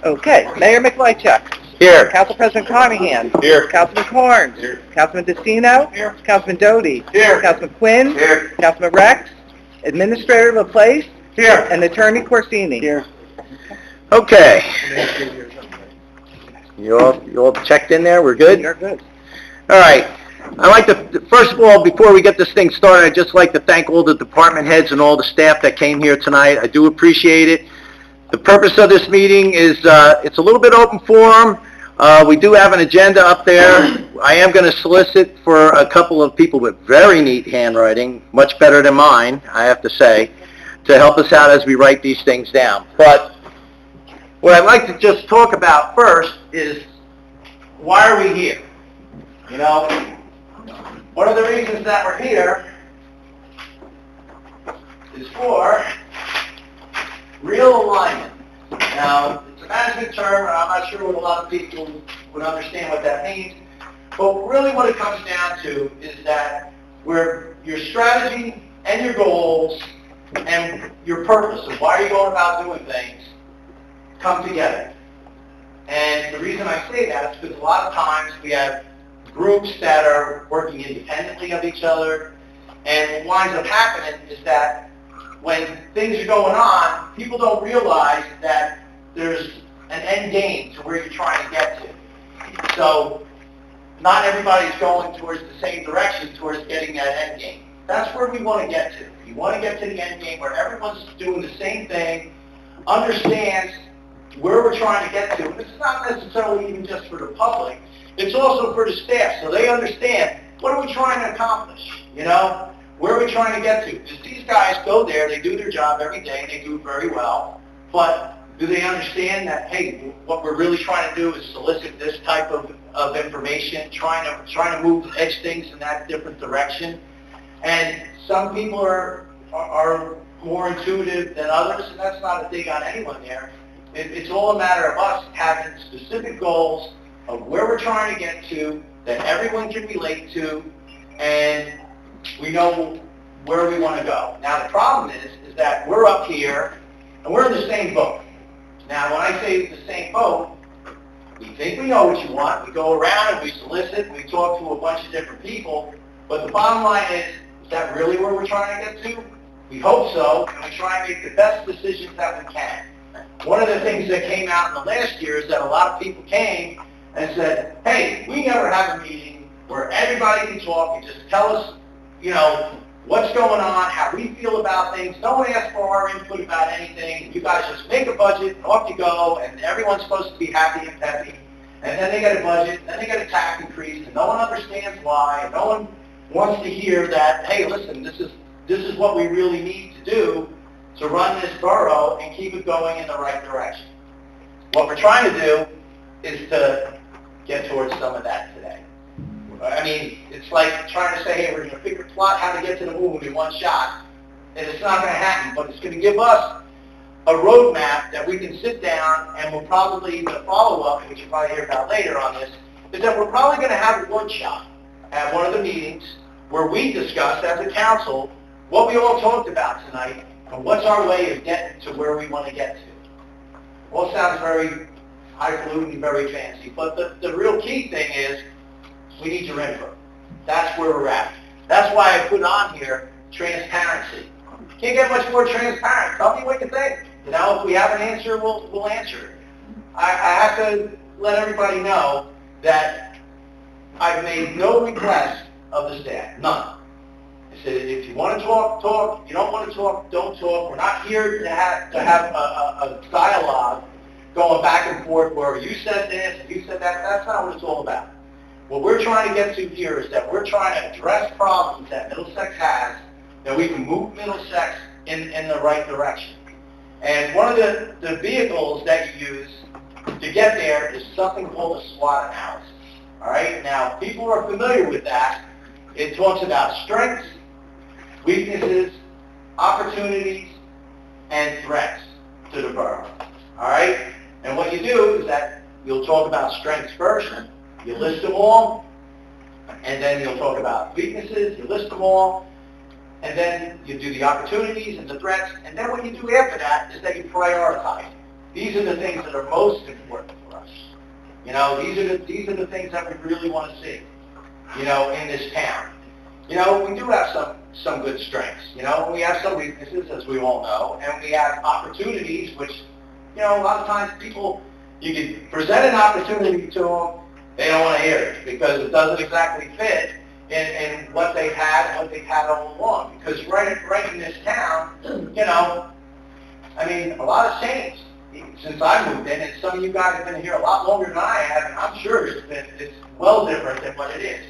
Okay, Mayor McLeachuk. Here. Council President Carnahan. Here. Councilman Carnes. Here. Councilman Destino. Here. Councilman Doty. Here. Councilman Quinn. Here. Councilman Rex. Administrator Laplace. Here. And Attorney Corsini. Here. Okay. You all checked in there? We're good? You're good. All right. I'd like to, first of all, before we get this thing started, I'd just like to thank all the department heads and all the staff that came here tonight. I do appreciate it. The purpose of this meeting is, it's a little bit open forum. We do have an agenda up there. I am going to solicit for a couple of people with very neat handwriting, much better than mine, I have to say, to help us out as we write these things down. But what I'd like to just talk about first is, why are we here? You know, one of the reasons that we're here is for real alignment. Now, it's a management term, and I'm not sure what a lot of people would understand what that means, but really what it comes down to is that where your strategy and your goals and your purpose of why you're going about doing things come together. And the reason I say that is because a lot of times we have groups that are working independently of each other, and what winds up happening is that when things are going on, people don't realize that there's an end game to where you're trying to get to. So not everybody's going towards the same direction towards getting that end game. That's where we want to get to. We want to get to the end game where everyone's doing the same thing, understands where we're trying to get to. And it's not necessarily even just for the public. It's also for the staff, so they understand, what are we trying to accomplish? You know, where are we trying to get to? Because these guys go there, they do their job every day, and they do it very well, but do they understand that, hey, what we're really trying to do is solicit this type of information, trying to edge things in that different direction? And some people are more intuitive than others, and that's not a dig on anyone there. It's all a matter of us having specific goals of where we're trying to get to, that everyone can relate to, and we know where we want to go. Now the problem is that we're up here, and we're in the same boat. Now when I say the same boat, we think we know what you want, we go around and we solicit, we talk to a bunch of different people, but the bottom line is that really where we're trying to get to? We hope so, and we try and make the best decisions that we can. One of the things that came out in the last year is that a lot of people came and said, hey, we never have a meeting where everybody can talk and just tell us, you know, what's going on, how we feel about things. No one asks for our input about anything. You guys just make a budget, and off you go, and everyone's supposed to be happy and peppy. And then they get a budget, and then they get a tax increase, and no one understands why, and no one wants to hear that, hey, listen, this is what we really need to do to run this borough and keep it going in the right direction. What we're trying to do is to get towards some of that today. I mean, it's like trying to say, hey, we're going to plot how to get to the moon in one shot, and it's not going to happen, but it's going to give us a roadmap that we can sit down, and we'll probably, the follow-up, which you'll probably hear about later on this, is that we're probably going to have a workshop at one of the meetings where we discuss as a council what we all talked about tonight, and what's our way of getting to where we want to get to. All sounds very highfalutin, very fancy, but the real key thing is we need your input. That's where we're at. That's why I put on here transparency. Can't get much more transparent. Tell me what you think. You know, if we have an answer, we'll answer it. I have to let everybody know that I've made no request of the staff, none. I said, if you want to talk, talk. If you don't want to talk, don't talk. We're not here to have a dialogue going back and forth where you said this and you said that. That's not what it's all about. What we're trying to get to here is that we're trying to address problems that Middlesex has, that we can move Middlesex in the right direction. And one of the vehicles that you use to get there is something called a SWOT analysis. All right? Now, people are familiar with that. It talks about strengths, weaknesses, opportunities, and threats to the borough. All right? And what you do is that you'll talk about strengths first, you list them all, and then you'll talk about weaknesses, you list them all, and then you do the opportunities and the threats, and then what you do after that is that you prioritize. these are the things that are most important for us. You know, these are the things that we really want to see, you know, in this town. You know, we do have some good strengths. You know, we have some weaknesses, as we all know, and we have opportunities, which, you know, a lot of times people, you can present an opportunity to them, they don't want to hear it because it doesn't exactly fit in what they've had all along. Because right in this town, you know, I mean, a lot has changed since I moved in, and some of you guys have been here a lot longer than I have, and I'm sure it's well different than what it is.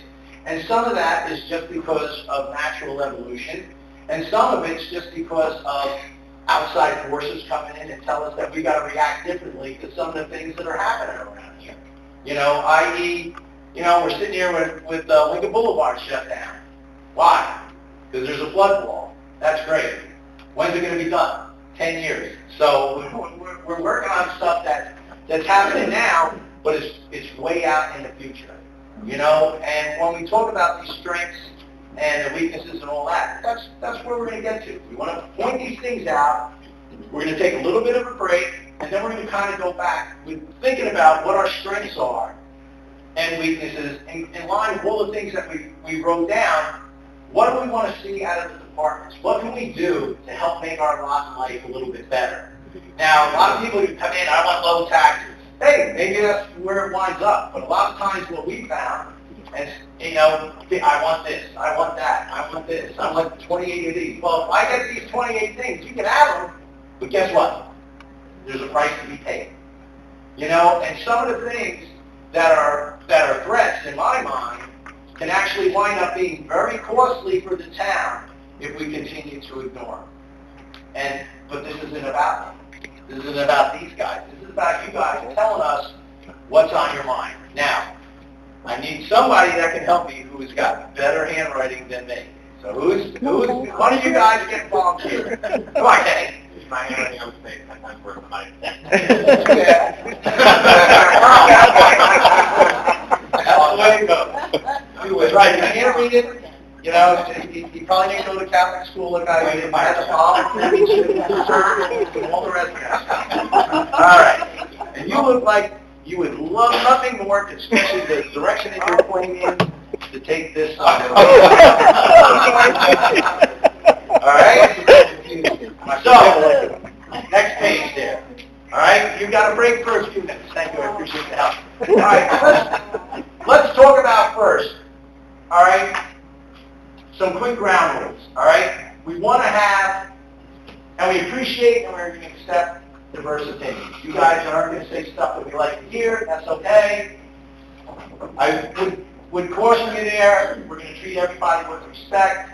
And some of that is just because of natural evolution, and some of it's just because of outside forces coming in and tell us that we got to react differently to some of the things that are happening around here. You know, i.e., you know, we're sitting here with Lincoln Boulevard shut down. Why? Because there's a flood wall. That's great. When's it going to be done? 10 years. So we're working on stuff that's happening now, but it's way out in the future. You know, and when we talk about these strengths and the weaknesses and all that, that's where we're going to get to. We want to point these things out. We're going to take a little bit of a break, and then we're going to kind of go back with thinking about what our strengths are and weaknesses, and in line with all the things that we wrote down. What do we want to see out of the departments? What can we do to help make our lot in life a little bit better? Now, a lot of people who come in, I want low taxes. Hey, maybe that's where it winds up. But a lot of times what we found is, you know, I want this, I want that, I want this, I want 28 of these. Well, if I get these 28 things, you can have them, but guess what? There's a price to be paid. You know, and some of the things that are threats, in my mind, can actually wind up being very costly for the town if we continue to ignore them. But this isn't about them. This isn't about these guys. This is about you guys telling us what's on your mind. Now, I need somebody that can help me who's got better handwriting than me. So who's one of you guys get volunteer? Come on, Kenny. My handwriting, I would say, sometimes worse than mine. That's the way to go. Right, you can't read it. You know, you probably didn't go to Catholic school like I did. I had a problem, and all the rest of that. All right. And you look like you would love nothing more, especially the direction that you're pointing in, to take this on. All right? So, next page there. All right? You've got a break for a few minutes. Thank you. I appreciate the help. All right. Let's talk about first. All right? Some quick ground rules, all right? We want to have, and we appreciate and we're going to accept diverse opinions. You guys aren't going to say stuff that we like to hear. That's okay. I would caution you there. We're going to treat everybody with respect.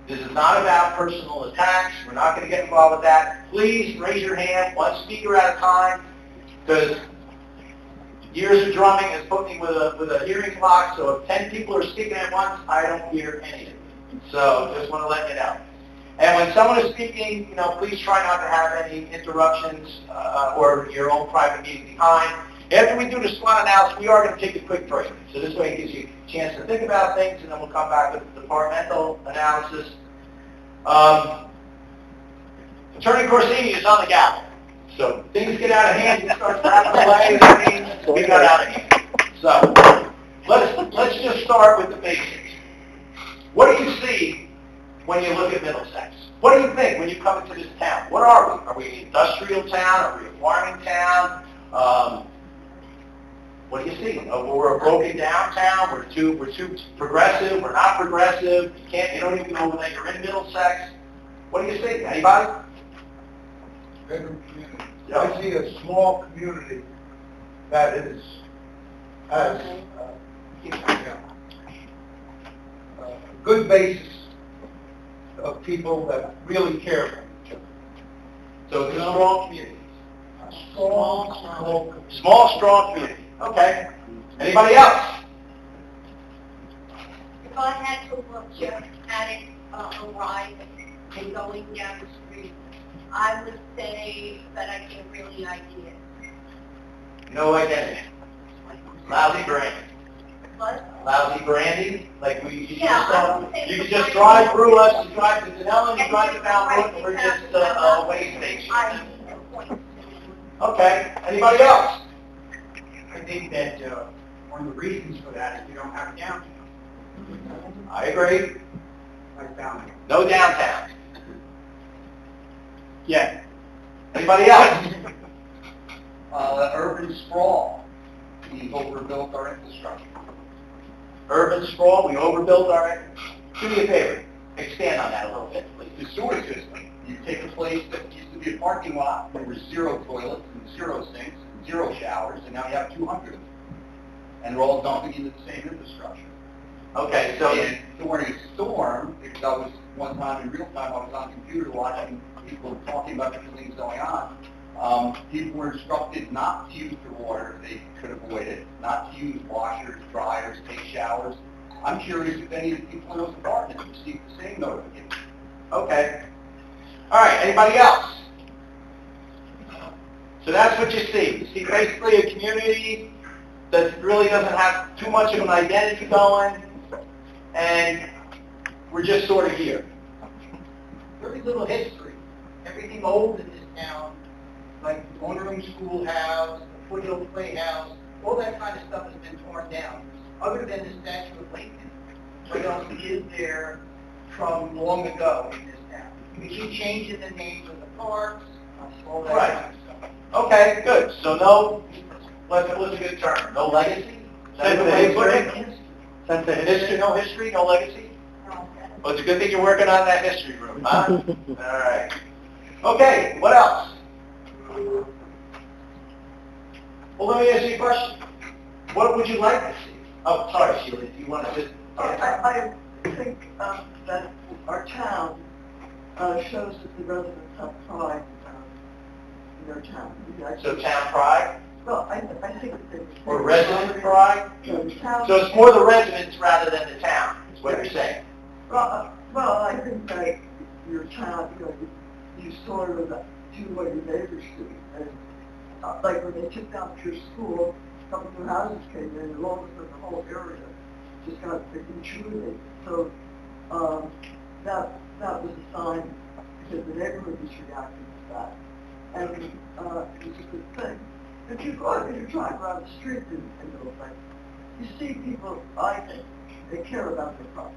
This is not about personal attacks. We're not going to get involved with that. Please raise your hand, one speaker at a time, because years of drumming has put me with a hearing block, so if 10 people are speaking at once, I don't hear any of it. So just want to let you know. And when someone is speaking, you know, please try not to have any interruptions or your own private meeting behind. After we do the SWOT analysis, we are going to take a quick break. So this way it gives you a chance to think about things, and then we'll come back with the departmental analysis. Attorney Corsini is on the gavel. So things get out of hand, he starts rapping away, that means we got out of hand. So let's just start with the basics. What do you see when you look at Middlesex? What do you think when you come into this town? What are we? Are we an industrial town? Are we a farming town? What do you see? We're a broken down town. We're too progressive. We're not progressive. You don't even know that you're in Middlesex. What do you see? Anybody? Bedroom community. I see a small community that has a good basis of people that really care about each other. So it's a strong community. Small Strong community. Okay. Anybody else? If I had to look just at it arriving and going down the street, I would say that I get really ideas. No identity. Lousy branding. But Lousy branding? Like you Yeah, can just drive through us, you drive to Danella, you drive to Mount Brook, and we're just a way station. I need a point. Okay, anybody else? I think that one of the reasons for that is we don't have a downtown. I agree. Like down No downtown. Yeah. Anybody else? Urban sprawl. We've overbuilt our infrastructure. Urban sprawl, we overbuilt our... Do me a favor, expand on that a little bit, please. The sewer system. You take a place that used to be a parking lot, there were 0 toilets and 0 sinks and 0 showers, and now you have 200 of them. And they're all dumping into the same infrastructure. Okay, so... And during a storm, because I was one time in real time, I was on computer watching people talking about different things going on. People were instructed not to use the water if they could avoid it, not to use washers, dryers, take showers. I'm curious if any of the people in those apartments received the same notification. Okay. All right, anybody else? So that's what you see. You see basically a community that really doesn't have too much of an identity going, and we're just sort of here. Very little history. Everything old in this town, like the Room Schoolhouse, the Foothill Playhouse, all that kind of stuff has been torn down. Other than the statue of Lincoln, what else is there from long ago in this town? We keep changing the names of the parks, all that Right. kind of stuff. Okay, good. So no, what's a good term? No legacy? Sense of history? Sense of history, no history, no legacy? Well, it's a good thing you're working on that history room, huh? All right. Okay, what else? Well, let me ask you a question. What would you like to see? Oh, sorry, Sheila, if you want to just... I think that our town shows that the residents have pride in their town. So town pride? Well, I think that... Or resident pride? The town... So it's more the residents rather than the town, is what you're saying? Well, I think that your town, you sort of do what your neighbors do. And, like when they took down your school, a couple new houses came in, and all of a sudden the whole area just got intruded. So that was a sign that the neighborhood was reacting to that. And it was a good thing. If you drive around the street in Middlesex, you see people, I think, they care about their property.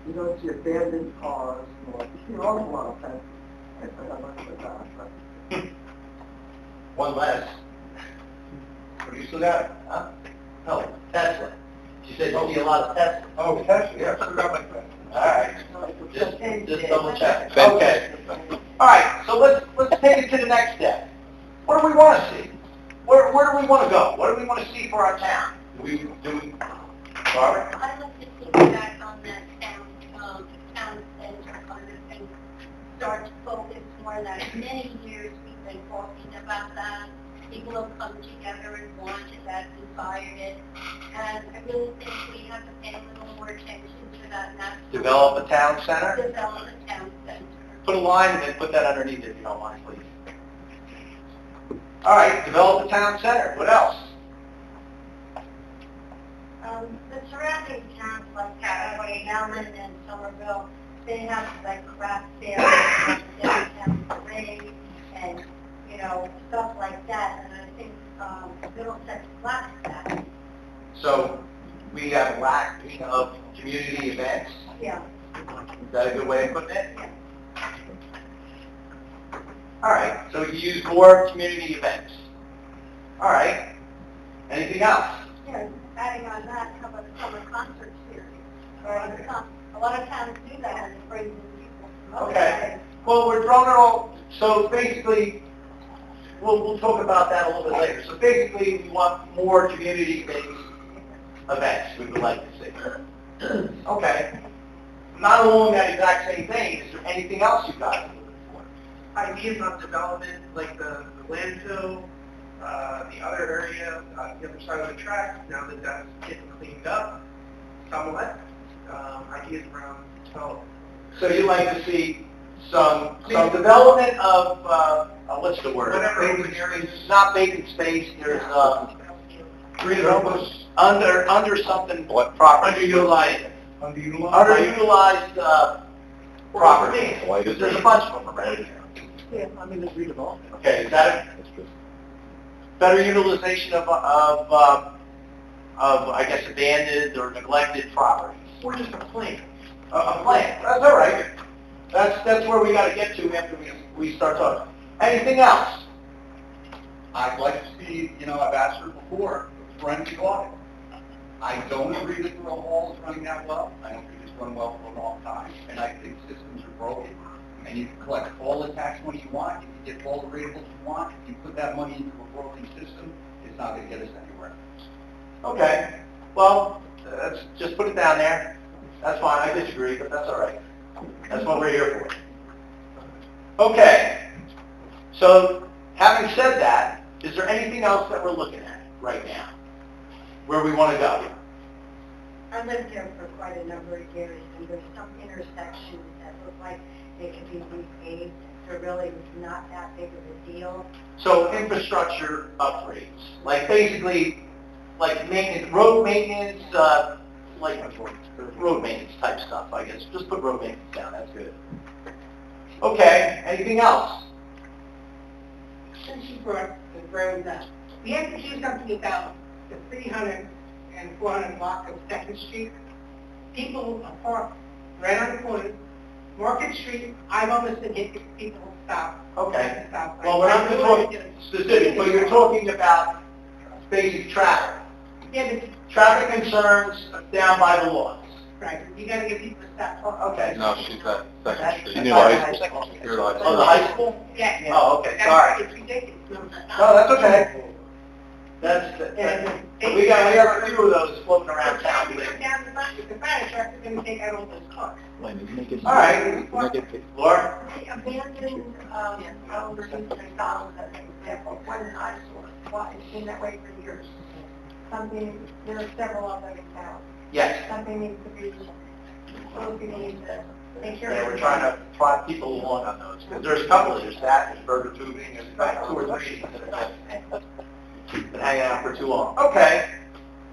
You don't see abandoned cars, you see an awful lot of fences. One less. What do you still got? Huh? No, Tesla. She said you see a lot of Tesla. Oh, Tesla, yeah, I forgot my question. All right. Just double check. Okay. All right, so let's take it to the next step. What do we want to see? Where do we want to go? What do we want to see for our town? Do we, Barbara? I'd like to see back on that town center kind of thing, start to focus more. Like many years we've been talking about that. People have come together and wanted that, desired it. And I really think we have to pay a little more attention to that. And that's Develop a town center? Develop a town center. Put a line and then put that underneath it if you don't mind, please. All right, develop a town center. What else? The surrounding towns like Cataway, Helen, and Somerville, they have like craft fairs, and downtown parade, and stuff like that. And I think Middlesex lacks that. So we have a lack of community events. Yeah. Is that a good way of putting it? Yeah. All right, so you use more community events. All right. Anything else? Yeah. Adding on that, how about a summer concert series? A lot of towns do that and it brings in people. Okay. Well, we're throwing it all. So basically, we'll talk about that a little bit later. So basically, we want more community-based events we would like to see. Okay. Not along that exact same vein, is there anything else you guys are looking for? Ideas on development, like the landfill, the other area, the other side of the tracks, now that that's getting cleaned up somewhat, ideas around development. So you'd like to see some development of, what's the word? Whatever open areas. Not vacant space, there's, under something, what, property? Underutilized. Underutilized, property. Because there's a bunch of them around here. Yeah, I mean, it's redevelopment. Okay, is that a better utilization of, I guess, abandoned or neglected properties? Or just a plan. A plan, that's all right. That's where we gotta get to after we start talking. Anything else? I'd like to see, I've asked her before, forensic audit. I don't agree that the hall is running that well. I don't think it's run well for a long time, and I think systems are broken. And you can collect all the tax money you want, you can get all the rateables you want. If you put that money into a broken system, it's not going to get us anywhere. Okay, well, let's just put it down there. That's fine, I disagree, but that's all right. That's what we're here for. Okay, so having said that, is there anything else that we're looking at right now? Where we want to go? I lived there for quite a number of years, and there's some intersections that look like they could be repaved. They're really not that big of a deal. So infrastructure upgrades, like basically, like maintenance, road maintenance, like road maintenance type stuff, I guess. Just put road maintenance down, that's good. Okay, anything else? Since you brought the roads up, we have to do something about the 300 and 400 block of Second Street. People are parked right on the corner, Market Street. I've almost been hitting people stop. Okay. Stop. Well, we're not going to talk specific, but you're talking about basic traffic. Yeah, but, Traffic concerns down by the laws. right, you gotta get people to stop. Okay. No, she's at Second Street. She knew high school. You're the high Oh, the high school? Yeah. Oh, okay, sorry. It's ridiculous. No, that's okay. We got a few of those floating around town. Down the front, the fire trucks are gonna take out all those cars. All right. Laura? The abandoned houses and McDonald's, as an example, one eyesore. Why, it's been that way for years. Something, there are several of them in town. Yes. Something needs to be, people need to take care of. Yeah, we're trying to prod people along on those. Because there's a couple, there's that, there's burger tubing, there's about 2 or 3 that have been hanging out for too long. Okay.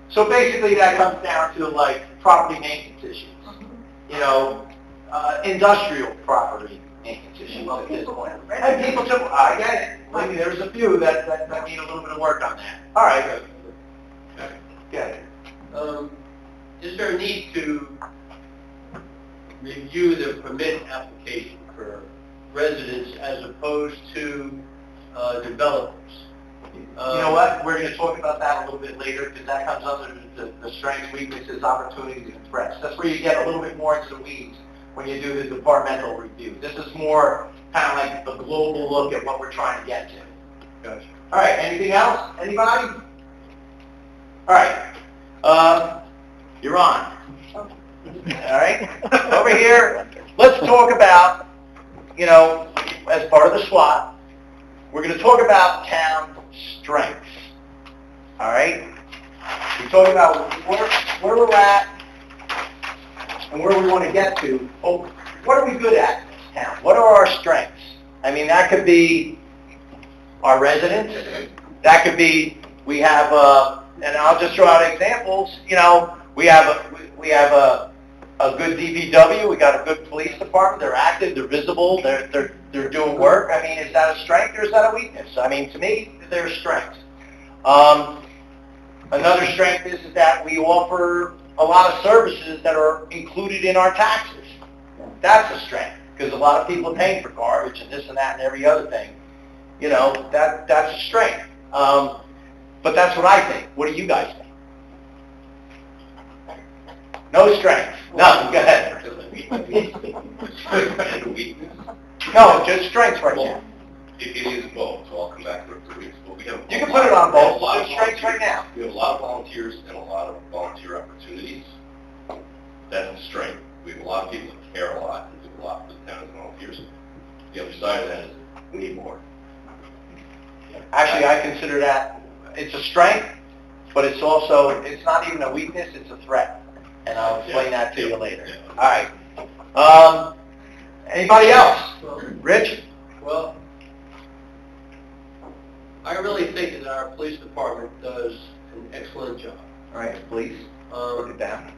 So basically that comes down to like property maintenance issues. You know, industrial property maintenance issues at this point. And people too, I get it. Maybe there's a few that need a little bit of work on that. All right, good. Get it. Is there a need to review the permit application for residents as opposed to developers? You know what? We're going to talk about that a little bit later because that comes under the strengths, weaknesses, opportunities, and threats. That's where you get a little bit more into the weeds when you do the departmental review. This is more kind of like the global look at what we're trying to get to. Gotcha. All right, anything else? Anybody? All right. You're on. All right. Over here, let's talk about, you know, as part of the SWOT, we're going to talk about town strengths. All right? We talk about where we're at and where we want to get to. Oh, what are we good at in this town? What are our strengths? I mean, that could be our residents. That could be, we have, and I'll just throw out examples, you know, we have a good DPW, we got a good police department, they're active, they're visible, they're doing work. I mean, is that a strength or is that a weakness? I mean, to me, they're strengths. Another strength is that we offer a lot of services that are included in our taxes. That's a strength, because a lot of people are paying for garbage and this and that and every other thing. You know, that's a strength. But that's what I think. What do you guys think? No strength. No, go ahead. No, just strengths right now. It is both, so I'll come back to it for weeks. But we have You can put it on both. We have a lot of Just strengths right now. We have a lot of volunteers and a lot of volunteer opportunities. That's a strength. We have a lot of people that care a lot and do a lot for the town as volunteers. The other side of that is we need more. Actually, I consider that, it's a strength, but it's also, it's not even a weakness, it's a threat. And I'll explain that to you later. All right. Anybody else? Rich? Well, I really think that our police department does an excellent job. All right, please, put it down.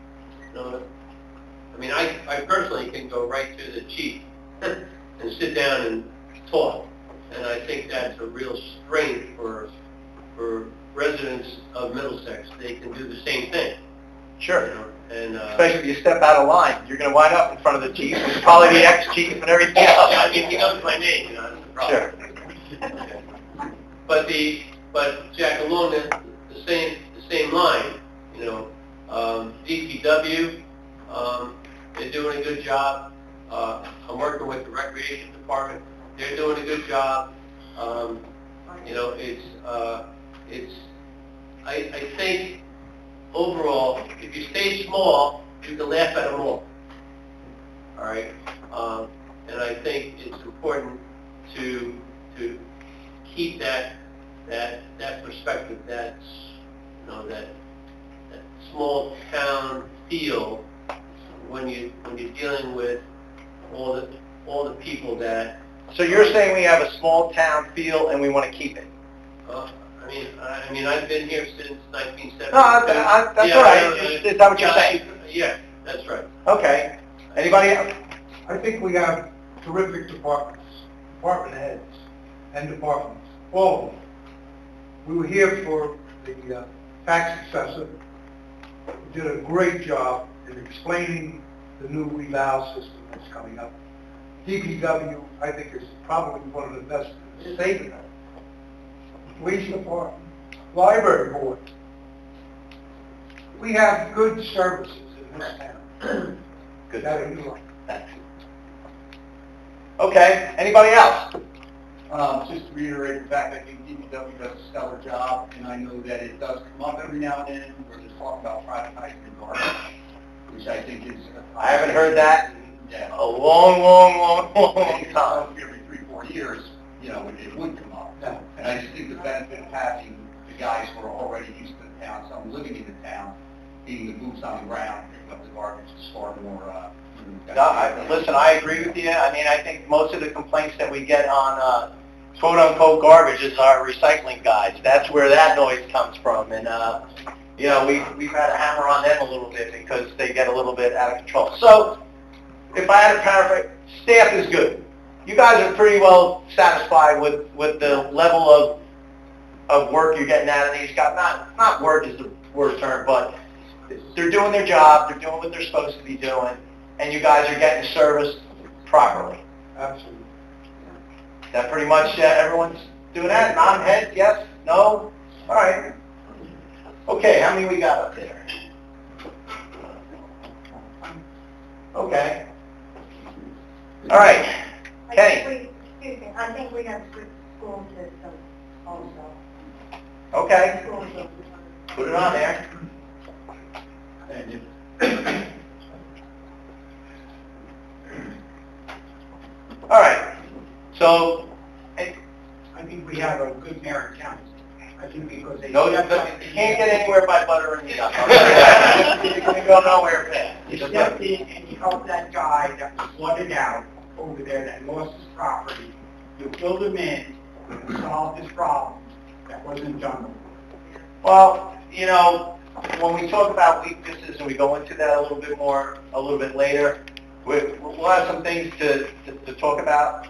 I mean, I personally can go right to the chief and sit down and talk. and I think that's a real strength for residents of Middlesex. They can do the same thing. Sure. You know, and Especially if you step out of line, you're going to wind up in front of the chief, who's probably the ex-chief and everything else. I mean, he knows my name, you know, that's the problem. Sure. But Jack, along the same line, you know, DPW, they're doing a good job. I'm working with the recreation department. They're doing a good job. You know, I think overall, if you stay small, you can laugh at them all. All right? And I think it's important to keep that perspective, that small town feel when you're dealing with all the people that. So you're saying we have a small town feel and we want to keep it? I mean, I've been here since 1972. No, that's all right. Is that what you're saying? Yeah, that's right. Okay. Anybody else? I think we have terrific departments, department heads and departments, all of them. We were here for the tax assessor. He did a great job in explaining the new revow system that's coming up. DPW, I think, is probably one of the best in the state. Police department, library board. We have good services in this town. Good. That are utilized. Okay. Anybody else? Just to reiterate the fact that I think DPW does a stellar job, and I know that it does come up every now and then. We're just talking about privatizing the garbage, which I think is. I haven't heard that Yeah. in a long time. Every 3-4 years, you know, it would come up. No. And I just think the benefit of having the guys who are already used to the town, someone living in the town, being the boots on the ground, picking up the garbage is far more. Listen, I agree with you. I mean, I think most of the complaints that we get on quote-unquote garbage is our recycling guys. That's where that noise comes from. And, you know, we've had to hammer on them a little bit because they get a little bit out of control. So, if I had to paraphrase, staff is good. You guys are pretty well satisfied with the level of work you're getting out of these guys. Not work is the word term, but they're doing their job. They're doing what they're supposed to be doing. And you guys are getting serviced properly. Absolutely. That pretty much everyone's doing that? Nod head, yes? No? All right. Okay, how many we got up there? Okay. All right. Kenny. I think we have good school system also. Okay. School system. Put it on there. All right. So, I think we have a good mayor and council. I think because they... no, you can't get anywhere by buttering it up. You can go nowhere fast. You stepped in and you helped that guy that was flooded out over there that lost his property. You filled him in and solved his problem. That wasn't done. Well, you know, when we talk about weaknesses and we go into that a little bit later, we'll have some things to talk about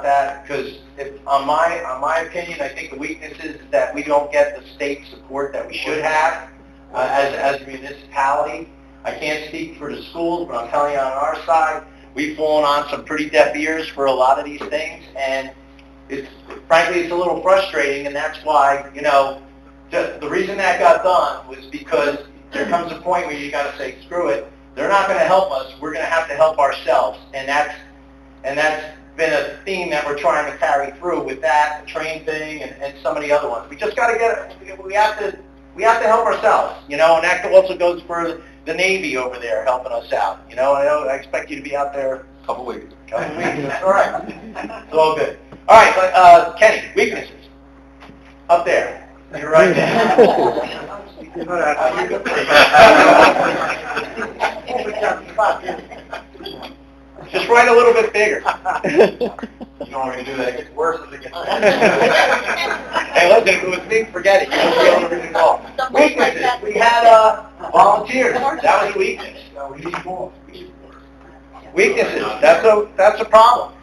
that, because on my opinion, I think the weakness is that we don't get the state support that we should have as a municipality. I can't speak for the schools, but I'm telling you on our side, we've fallen on some pretty deaf ears for a lot of these things, and frankly, it's a little frustrating, and that's why, you know, the reason that got done was because there comes a point where you got to say, screw it, they're not going to help us, we're going to have to help ourselves, and that's been a theme that we're trying to carry through with that, the train thing, and some of the other ones. We just got to get it, we have to help ourselves, you know, and that also goes for the Navy over there helping us out, you know, I expect you to be out there A couple weeks. that's all right, it's all good. All right, but, Kenny, weaknesses, up there. You're right there. Just write a little bit bigger. You don't want me to do that, it gets worse as it gets better. Hey, listen, if it was me, forget it. You won't be able to read it all. Weaknesses. We had volunteers. That was a weakness. We need more. Weaknesses. That's a problem.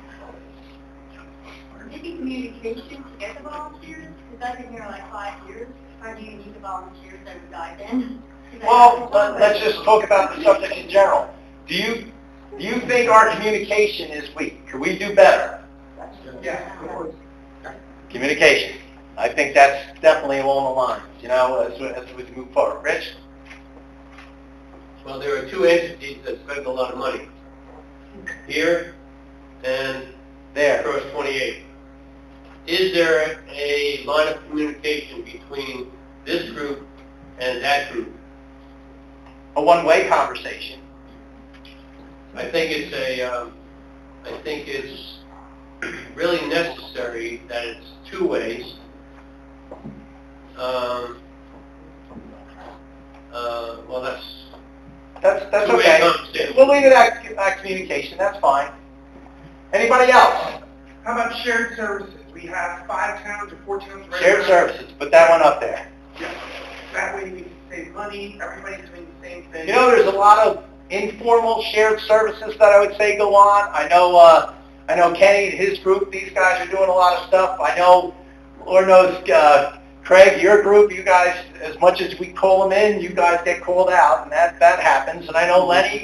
Maybe communication. communication to get the volunteers? Because I've been here like 5 years. Or do you need the volunteers that would dive in? Well, let's just talk about the subject in general. Do you think our communication is weak? Could we do better? Yeah. Communication. I think that's definitely along the lines, as we move forward. Rich? Well, there are two entities that spend a lot of money. Here and There. across 28. Is there a line of communication between this group and that group? A one-way conversation. I think it's really necessary that it's two ways. Well, That's two-way okay. conversation. We'll leave it at communication. That's fine. Anybody else? How about shared services? We have 5 towns or 4 towns right Shared now. services. Put that one up there. Yeah. That way we can save money, everybody's doing the same thing. There's a lot of informal shared services that I would say go on. I know Kenny and his group, these guys are doing a lot of stuff. I know, Lord knows, Craig, your group, you guys, as much as we call them in, you guys get called out, and that happens. And I know, Lenny,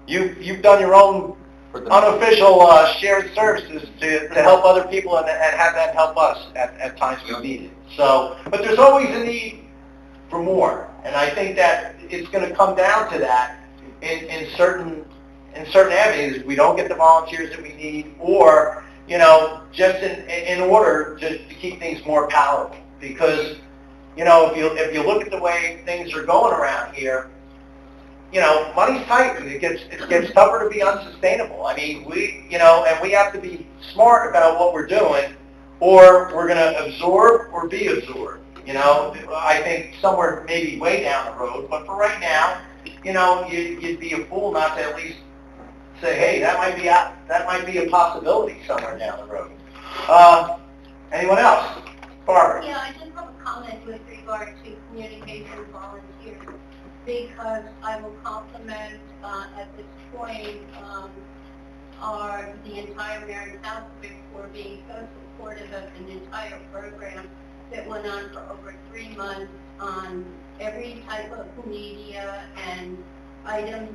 you've done your own unofficial shared services to help other people and have them help us at times we need it. So, but there's always a need for more, and I think that it's going to come down to that in certain avenues. We don't get the volunteers that we need, or just in order to keep things more palatable. Because if you look at the way things are going around here, money's tight, and it gets tougher to be unsustainable. I mean, and we have to be smart about what we're doing, or we're going to absorb or be absorbed. I think somewhere maybe way down the road, but for right now, you'd be a fool not to at least say, hey, that might be a possibility somewhere down the road. Anyone else? Barbara? Yeah, I just have a comment with regard to communication volunteers, because I will compliment at this point the entire Marion Township for being so supportive of an entire program that went on for over 3 months on every type of media and items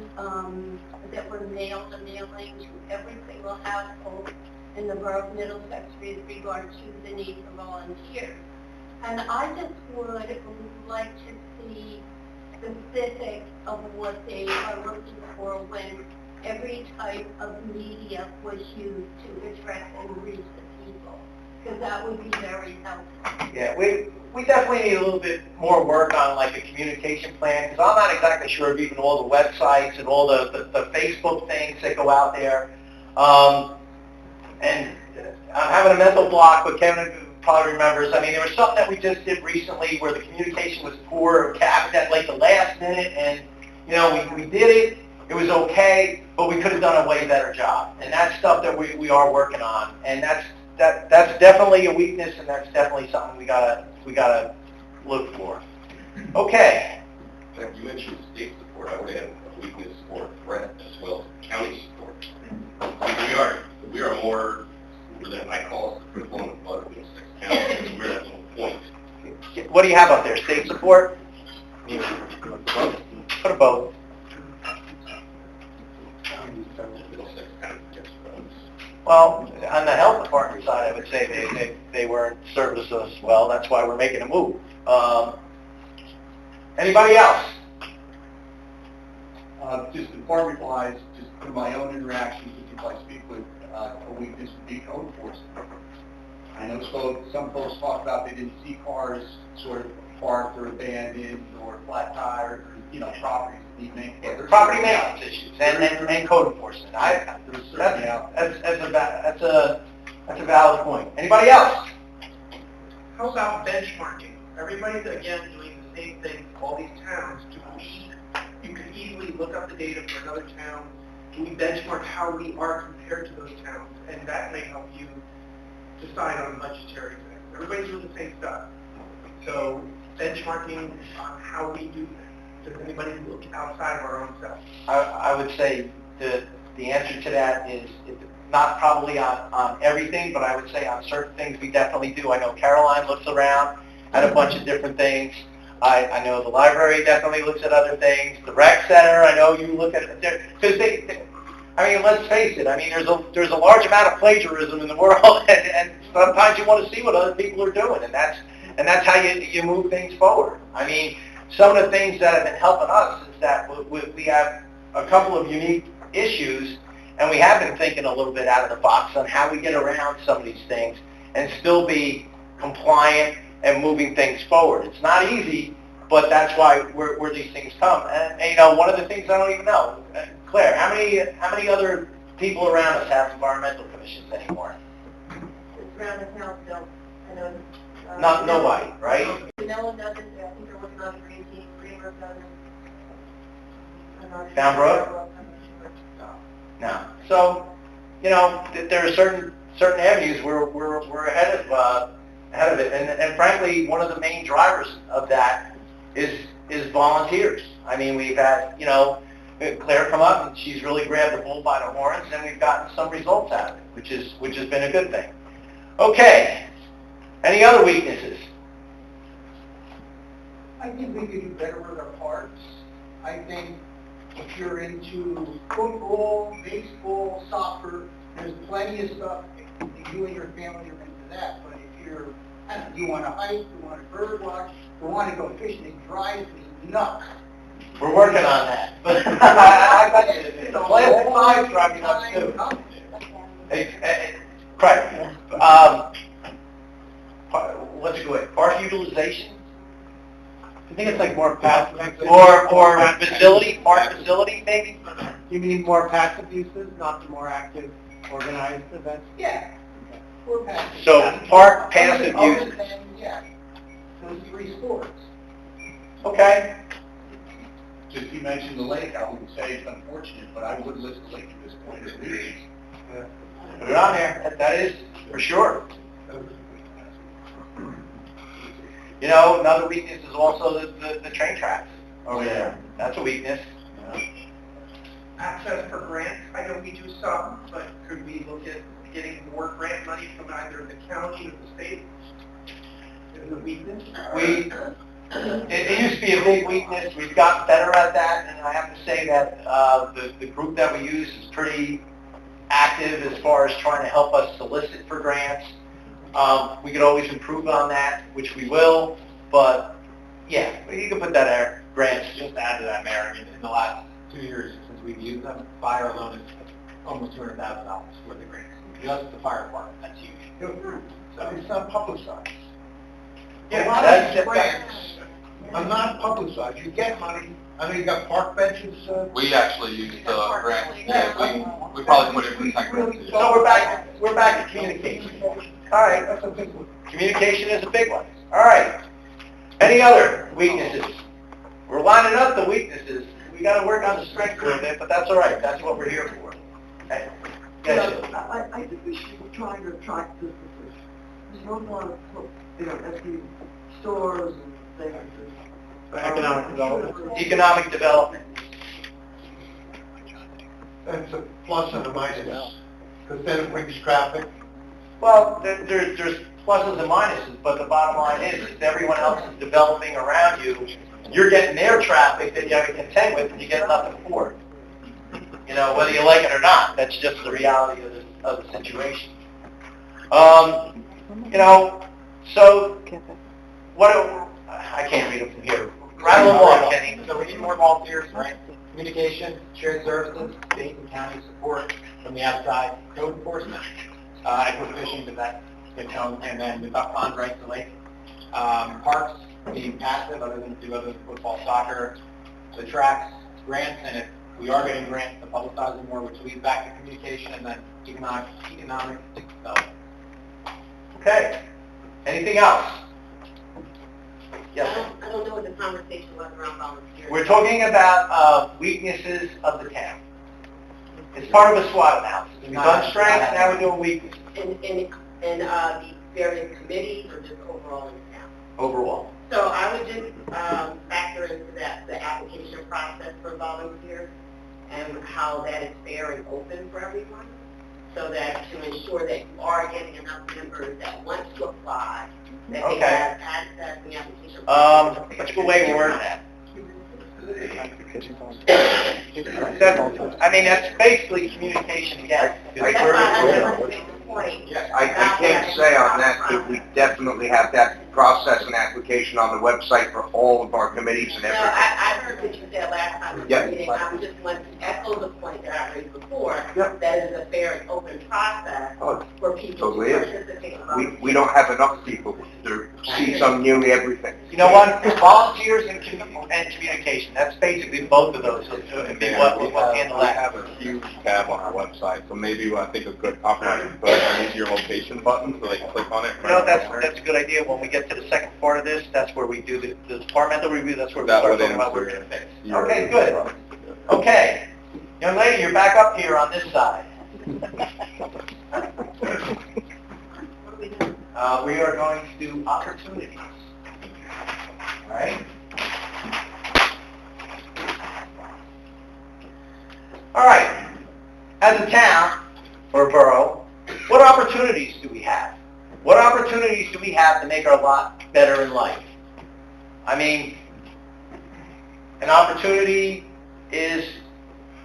that were mailed, a mailing to every single household in the borough of Middlesex with regard to the need for volunteers. And I just would like to see specifics of what they are looking for when every type of media was used to address and reach the people, because that would be very helpful. Yeah, we definitely need a little bit more work on like a communication plan, because I'm not exactly sure of even all the websites and all the Facebook things that go out there. And I'm having a mental block, but Kevin probably remembers. I mean, there was something that we just did recently where the communication was poor, or happened at like the last minute, and we did it. It was okay, but we could have done a way better job. And that's stuff that we are working on, and that's definitely a weakness, and that's definitely something we gotta look for. Okay. You mentioned state support. I would add a weakness or a threat as well as county support. We are more than I call it the critical and blood of Middlesex County. We're at one point. What do you have up there? State support? Put a boat. Middlesex County gets funds. Well, on the health department side, I would say they weren't service us well. That's why we're making a move. Anybody else? Just department-wise, just through my own interactions with people I speak with, a weakness would be code enforcement. I know some folks talk about they didn't see cars sort of parked or abandoned or flat tires or, properties that need maintenance. Property maintenance issues and code enforcement. There's certainly out there. That's a valid point. Anybody else? How about benchmarking? Everybody's, again, doing the same thing for all these towns. You could easily look up the data for another town. Can we benchmark how we are compared to those towns? And that may help you decide on budgetary things. Everybody's doing the same stuff. So benchmarking on how we do things. Does anybody look outside of our own self? I would say the answer to that is, not probably on everything, but I would say on certain things we definitely do. I know Caroline looks around at a bunch of different things. I know the library definitely looks at other things. The rec center, I know you look at it, because I mean, let's face it. I mean, there's a large amount of plagiarism in the world, and sometimes you want to see what other people are doing, and that's how you move things forward. I mean, some of the things that have been helping us is that we have a couple of unique issues, and we have been thinking a little bit out of the box on how we get around some of these things and still be compliant and moving things forward. It's not easy, but that's why where these things come. And you know, one of the things I don't even know, Claire, how many other people around us have environmental commissions anymore? It's around the town, so I know. Not nobody, right? No one does it. I think they're working on the green team. Greenberg does it. Down Brook? No. So, you know, there are certain avenues where we're ahead of it, and frankly, one of the main drivers of that is volunteers. I mean, we've had, you know, Claire come up and she's really grabbed the bull by the horns, and we've gotten some results out of it, which has been a good thing. Okay. Any other weaknesses? I think we could do better with our parks. I think if you're into football, baseball, soccer, there's plenty of stuff. If you and your family are into that. But if you're, I don't know, you want to hike, you want to bird watch, you want to go fishing, it drives me nuts. We're working on that. But I bet you, the plastic sides drive me nuts too. Right. What's it called? Park utilization? I think it's like more passive. Or facility, park facility maybe? You mean more passive uses, not the more active, organized events? Yeah. Or passive. So park passive uses. Yeah. Those three sports. Okay. Just you mentioned the lake, I would say it's unfortunate, but I would list the lake at this point as weakness. Put it on there. That is for sure. You know, another weakness is also the train tracks over there. That's a weakness. Access for grants, I know we do some, but could we look at getting more grant money from either the county or the state? Is it a weakness? It used to be a big weakness. We've gotten better at that, and I have to say that the group that we use is pretty active as far as trying to help us solicit for grants. We could always improve on that, which we will, but yeah, you can put that there, grants. Just to add to that, Mayor, I mean, in the last 2 years since we've used them, fire alone is almost $200,000 worth of grants. Just the fire department, that's huge. So it's not publicized. Yeah, A lot that's of grants are not publicized. You get money. I know you got park benches. We actually use the grants, yeah, we probably put it in the tech grants. So we're back to communication. All right, that's a big one. Communication is a big one. All right. Any other weaknesses? We're lining up the weaknesses. We got to work on the strengths a little bit, but that's all right. That's what we're here for. Okay. Yes, I think we should be trying to attract businesses. There's no more, you know, empty stores and things. Economic development. Economic development. That's a plus and a minus, because then it brings traffic. Well, there's pluses and minuses, but the bottom line is if everyone else is developing around you, you're getting their traffic that you have to contend with, and you get nothing for it. You know, whether you like it or not, that's just the reality of the situation. You know, so I can't read it from here. Rattle them off, Kenny. So we need more volunteers, right? Communication, shared services, state and county support from the outside, code enforcement, fishing, because that gets home, and then the duck pond right to lake. Parks, being passive, other than football, soccer, the tracks, grants, and if we are getting grants to publicize them more, which leads back to communication and then economic development. Okay. Anything else? Yes. I don't know what the conversation was around volunteers. We're talking about weaknesses of the town. It's part of a SWOT analysis. We've done strengths, now we're doing weaknesses. In the various committees or just overall in town? Overall. So I would just factor into that the application process for volunteers and how that is fair and open for everyone. so that to ensure that you are getting enough members that want to apply, that they Okay. have access and the application. What's a good way to word that? I mean, that's basically communication again. That's why I was making the point. I can't say on that, but we definitely have that process and application on the website for all of our committees and No, everything. I heard what you said last time in the Yeah. meeting. I just want to echo the point that I raised before, Yeah. that is a fair and open process Oh, for people totally to is. participate. We don't have enough people to see some nearly everything. You know what? Volunteers and communication, that's basically both of those. It'd be what handle We that. have a huge tab on our website, so maybe I think a good compromise is put an easier location button so they can click on it. You know, that's a good idea. When we get to the second part of this, that's where we do the departmental review, that's where we That start would talking about what we're answer going to fix. your- Okay, good. Okay. Young lady, you're back up here on this side. We are going to do opportunities. All right? All right. As a town or borough, what opportunities do we have? What opportunities do we have to make our lot better in life? I mean, an opportunity is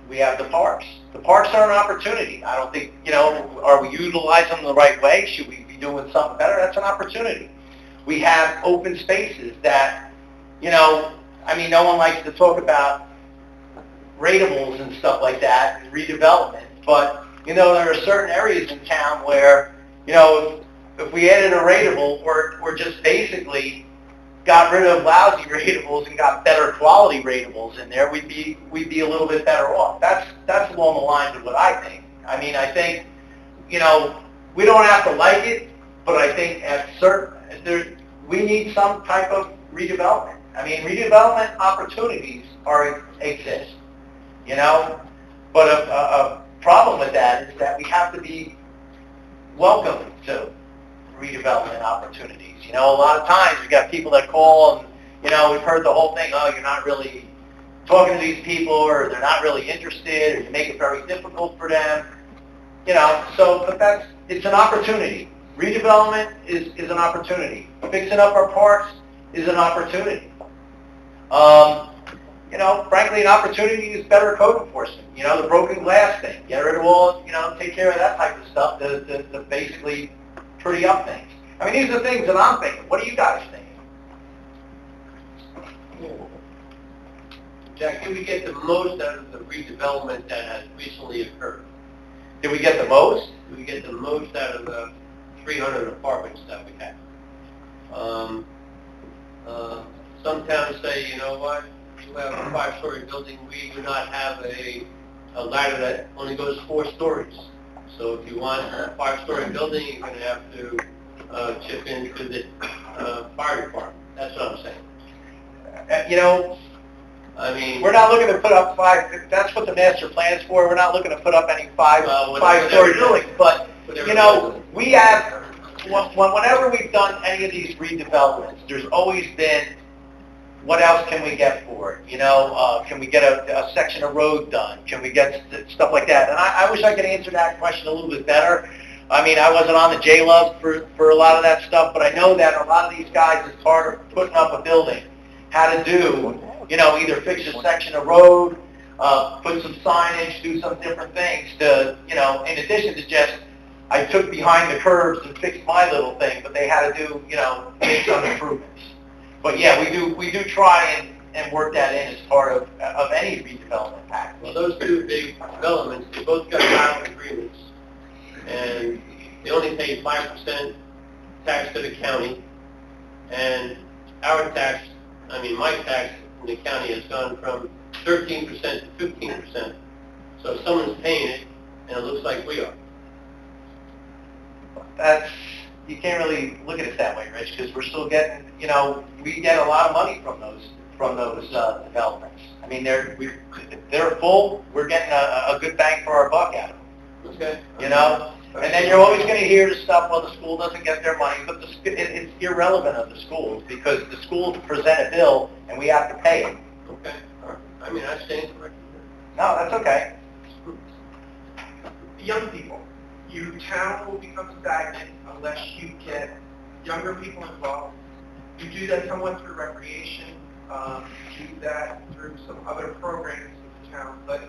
we have the parks. The parks are an opportunity. I don't think, are we utilizing them the right way? Should we be doing something better? That's an opportunity. We have open spaces that, no one likes to talk about ratables and stuff like that, and redevelopment, but, there are certain areas in town where, if we added a rateable or just basically got rid of lousy ratables and got better quality ratables in there, we'd be a little bit better off. That's along the lines of what I think. I mean, I think, we don't have to like it, but I think we need some type of redevelopment. I mean, redevelopment opportunities exist, but a problem with that is that we have to be welcome to redevelopment opportunities. A lot of times we got people that call and, we've heard the whole thing, oh, you're not really talking to these people, or they're not really interested, or you make it very difficult for them. But it's an opportunity. Redevelopment is an opportunity. Fixing up our parks is an opportunity. Frankly, an opportunity is better code enforcement. The broken glass thing. Get rid of all, take care of that type of stuff to basically pretty up things. I mean, these are things that I'm thinking. What are you guys thinking? Jack, can we get the most out of the redevelopment that has recently occurred? Did we get the most? Do we get the most out of the 300 apartments that we have? Some towns say, you know what, you have a 5-story building, we do not have a ladder that only goes 4 stories. So if you want a 5-story building, you're going to have to chip into the fire department. That's what I'm saying. I mean, We're not looking to put up 5, that's what the master plan is for. We're not looking to put up any 5-story buildings. But, we have, whenever we've done any of these redevelopments, there's always been, what else can we get for it? Can we get a section of road done? Can we get stuff like that? And I wish I could answer that question a little bit better. I mean, I wasn't on the J-Love for a lot of that stuff, but I know that a lot of these guys, as part of putting up a building, had to do, either fix a section of road, put some signage, do some different things to, in addition to just, I took behind the curbs and fixed my little thing, but they had to do, make some improvements. But yeah, we do try and work that in as part of any redevelopment package. well, those two big developments, they both got pilot agreements, and they only pay 5% tax to the county, and our tax, my tax in the county has gone from 13% to 15%. So if someone's paying it, and it looks like we are. You can't really look at it that way, Rich, because we're still getting, we get a lot of money from those developments. I mean, they're full. We're getting a good bang for our buck out of them. Okay. And then you're always going to hear the stuff, well, the school doesn't get their money, but it's irrelevant of the schools, because the schools present a bill and we have to pay it. Okay. All right. I stand corrected. No, that's okay. Young people, your town will become stagnant unless you get younger people involved. You do that somewhat through recreation, you do that through some other programs in the town, but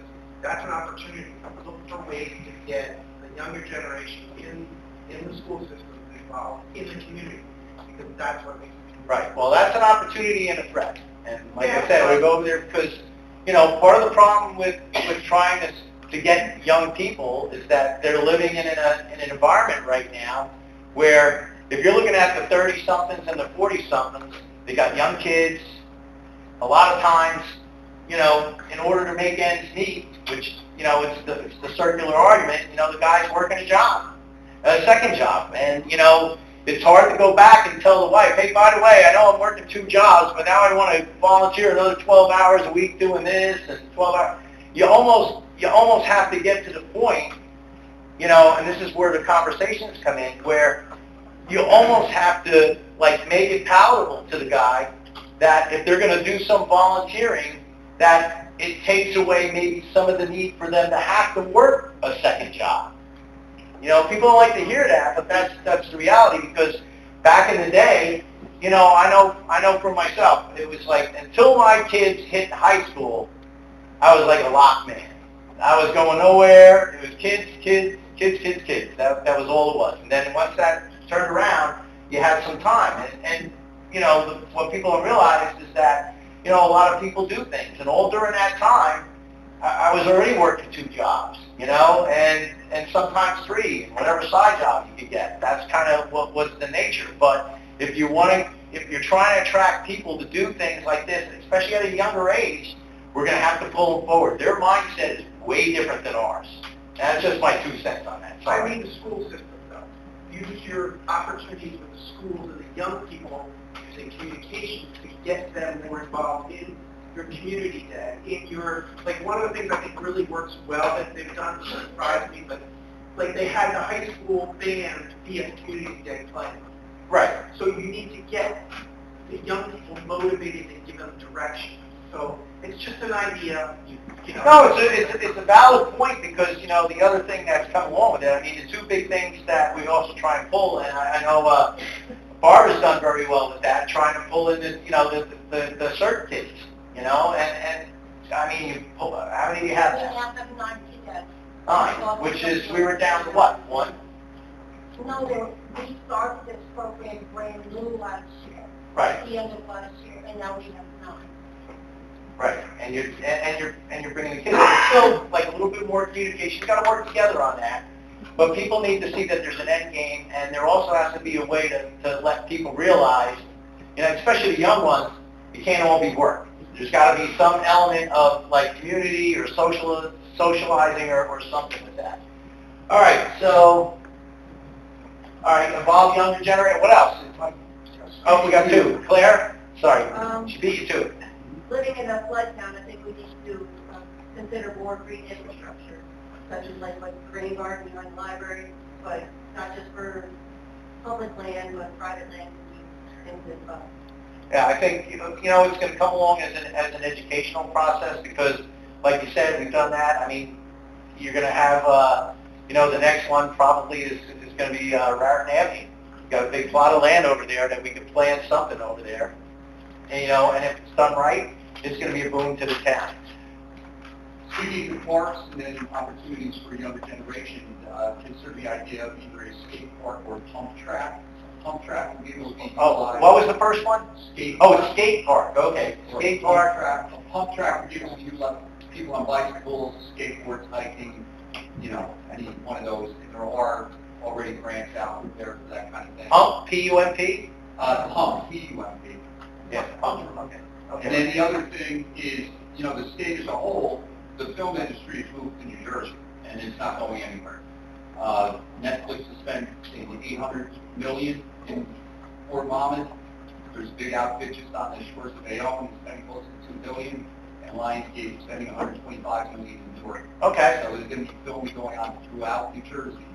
that's an opportunity. Look for ways to get the younger generation in the school system involved in the community, because that's what makes it. Right, well, that's an opportunity and a threat. And like I said, we go over there because, you know, part of the problem with trying to get young people is that they're living in an environment right now where if you're looking at the 30-somethings and the 40-somethings, they got young kids. A lot of times, you know, in order to make ends meet, which, you know, it's the circular argument, you know, the guy's working a second job. And, you know, it's hard to go back and tell the wife, hey, by the way, I know I'm working 2 jobs, but now I want to volunteer another 12 hours a week doing this and 12 hours. You almost have to get to the point, you know, and this is where the conversations come in, where you almost have to, like, make it palatable to the guy that if they're going to do some volunteering, that it takes away maybe some of the need for them to have to work a second job. You know, people don't like to hear that, but that's the reality, because back in the day, you know, I know for myself, it was like until my kids hit high school, I was like a locked man. I was going nowhere. It was kids. That was all it was. And then once that turned around, you had some time. And you know, what people don't realize is that, you know, a lot of people do things. And all during that time, I was already working 2 jobs, you know, and sometimes 3, whatever side job you could get. That's kind of what was the nature. But if you're trying to attract people to do things like this, especially at a younger age, we're going to have to pull them forward. Their mindset is way different than ours. And that's just my 2 cents on that. I Sorry. mean the school system, though. Use your opportunities with the schools and the young people using communication to get them more involved in your community day, in your, like, one of the things I think really works well that they've done, which surprised me, but like they had the high school band be at community day playing. Right. So you need to get the young people motivated and give them direction. So it's just an idea, you know. No, it's a valid point, because, you know, the other thing that's come along with it, I mean, the 2 big things that we also try and pull, and I know Barbara's done very well with that, trying to pull in the, you know, the CERT kids, you know, and I mean, you pull, how many do you have We now? have them 9 cadets. 9, which is, we were down to what, 1? No, we started this program brand new last year. Right. At the end of last year, and now we have 9. Right, and you're bringing the kids. It's still like a little bit more communication. You got to work together on that. But people need to see that there's an end game, and there also has to be a way to let people realize, you know, especially the young ones, it can't all be work. There's got to be some element of like community or socializing or something with that. All right, so, involve younger generation. What else? Oh, we got 2. Claire, sorry, she beat you to it. Living in a flood town, I think we need to consider more green infrastructure, such as like green garden behind the library, but not just for public land, but private land and things as well. Yeah, I think, you know, it's going to come along as an educational process, because, like you said, we've done that. I mean, you're going to have, you know, the next one probably is going to be Raritan Avenue. We've got a big plot of land over there that we could plant something over there. And, you know, and if it's done right, it's going to be a boon to the town. Speaking of parks and then opportunities for younger generation, consider the idea of either a skate park or a pump track. Pump track would be able to be utilized. What was the first one? Skate Oh, park. a skate park, okay. Or Skate a pump park. track. A pump track would be able to utilize people on bicycles, skateboards, hiking, you know, any one of those. And there are already grants out there for that kind of thing. Pump, P-U-M-P? Pump, P-U-M-P. Yeah, pump, okay. And then the other thing is, you know, the state as a whole, the film industry has moved to New Jersey, and it's not going anywhere. Netflix has spent $800 million in Fort Monmouth. There's big outfits just on the shores of Bayonne spending close to $2 billion, and Lionsgate spending $125 million in Newark. Okay. So there's going to be filming going on throughout New Jersey,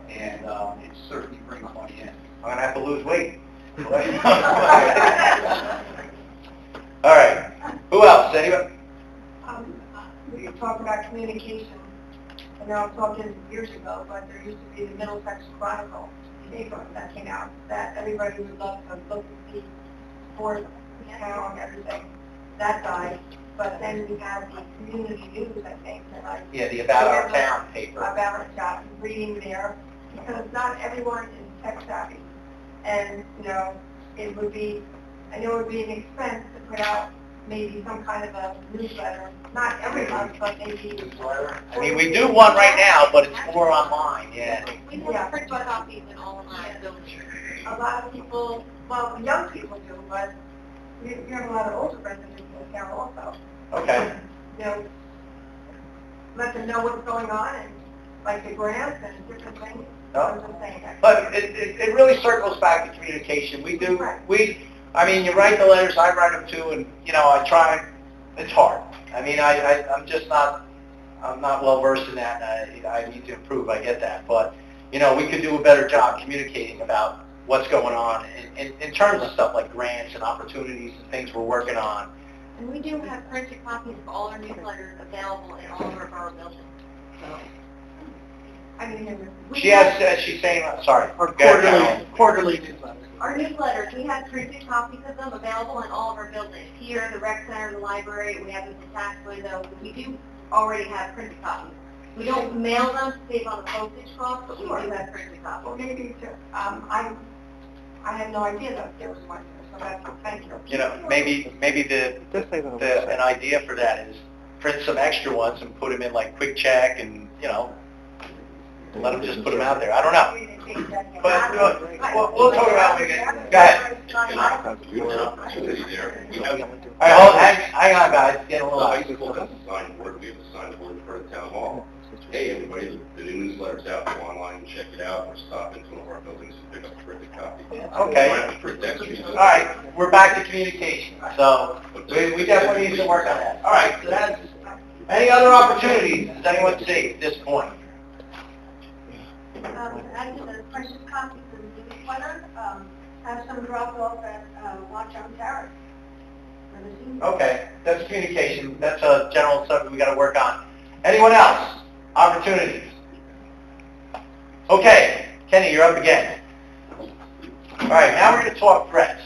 and it certainly brings money in. I'm going to have to lose weight. All right. Who else? Anybody? We talk about communication. you know, I'm talking years ago, but there used to be the Middlesex Chronicle paper that came out, that everybody would love to look and see sport, town, everything. That died, but then we had the community news, I think, that I... Yeah, the About Our Town paper. About Our Town, reading there, because not everyone is tech savvy. And, you know, it would be, I know it would be an expense to put out maybe some kind of a newsletter, not every month, but maybe... I mean, we do one right now, but it's more online, yeah. We have print copies in all of my buildings. A lot of people, well, young people do, but you have a lot of older residents in town also. Okay. You know, let them know what's going on and like the grants and different things. I'm just saying that. But it really circles back to communication. I mean, you write the letters, I write them too, and, you know, I try, it's hard. I mean, I'm just not, I'm not well versed in that, and I need to improve, I get that. But, you know, we could do a better job communicating about what's going on in terms of stuff like grants and opportunities and things we're working on. And we do have printed copies of all our newsletters available in all of our borough buildings. So, I mean, She's saying, sorry. Quarterly newsletter. our newsletters, we have printed copies of them available in all of our buildings. Here, the rec center, the library, we have them in the tax window. We do already have printed copies. We don't mail them to save on the postage cost, but we do have printed copies. Well, maybe, I had no idea that there was one, so that's, thank you. You know, maybe an idea for that is print some extra ones and put them in like Quick Check and, you know, let them just put them out there. I don't know. But we'll talk about it again. Go ahead. All right, hang on, guys. Get a little I out. used to call that the sign board. We have a sign board in front of town hall. Hey, everybody, the new newsletter's out. Go online and check it out, or stop into one of our buildings and pick up a printed copy. Okay. All right, we're back to communication. So we definitely need to work on that. All right, so that's, any other opportunities does anyone see at this point? I did a precious copies of the newsletter, have some dropped off at Watch on Terrace. Okay, that's communication. That's a general subject we got to work on. Anyone else? Opportunities? Okay, Kenny, you're up again. All right, now we're going to talk threats.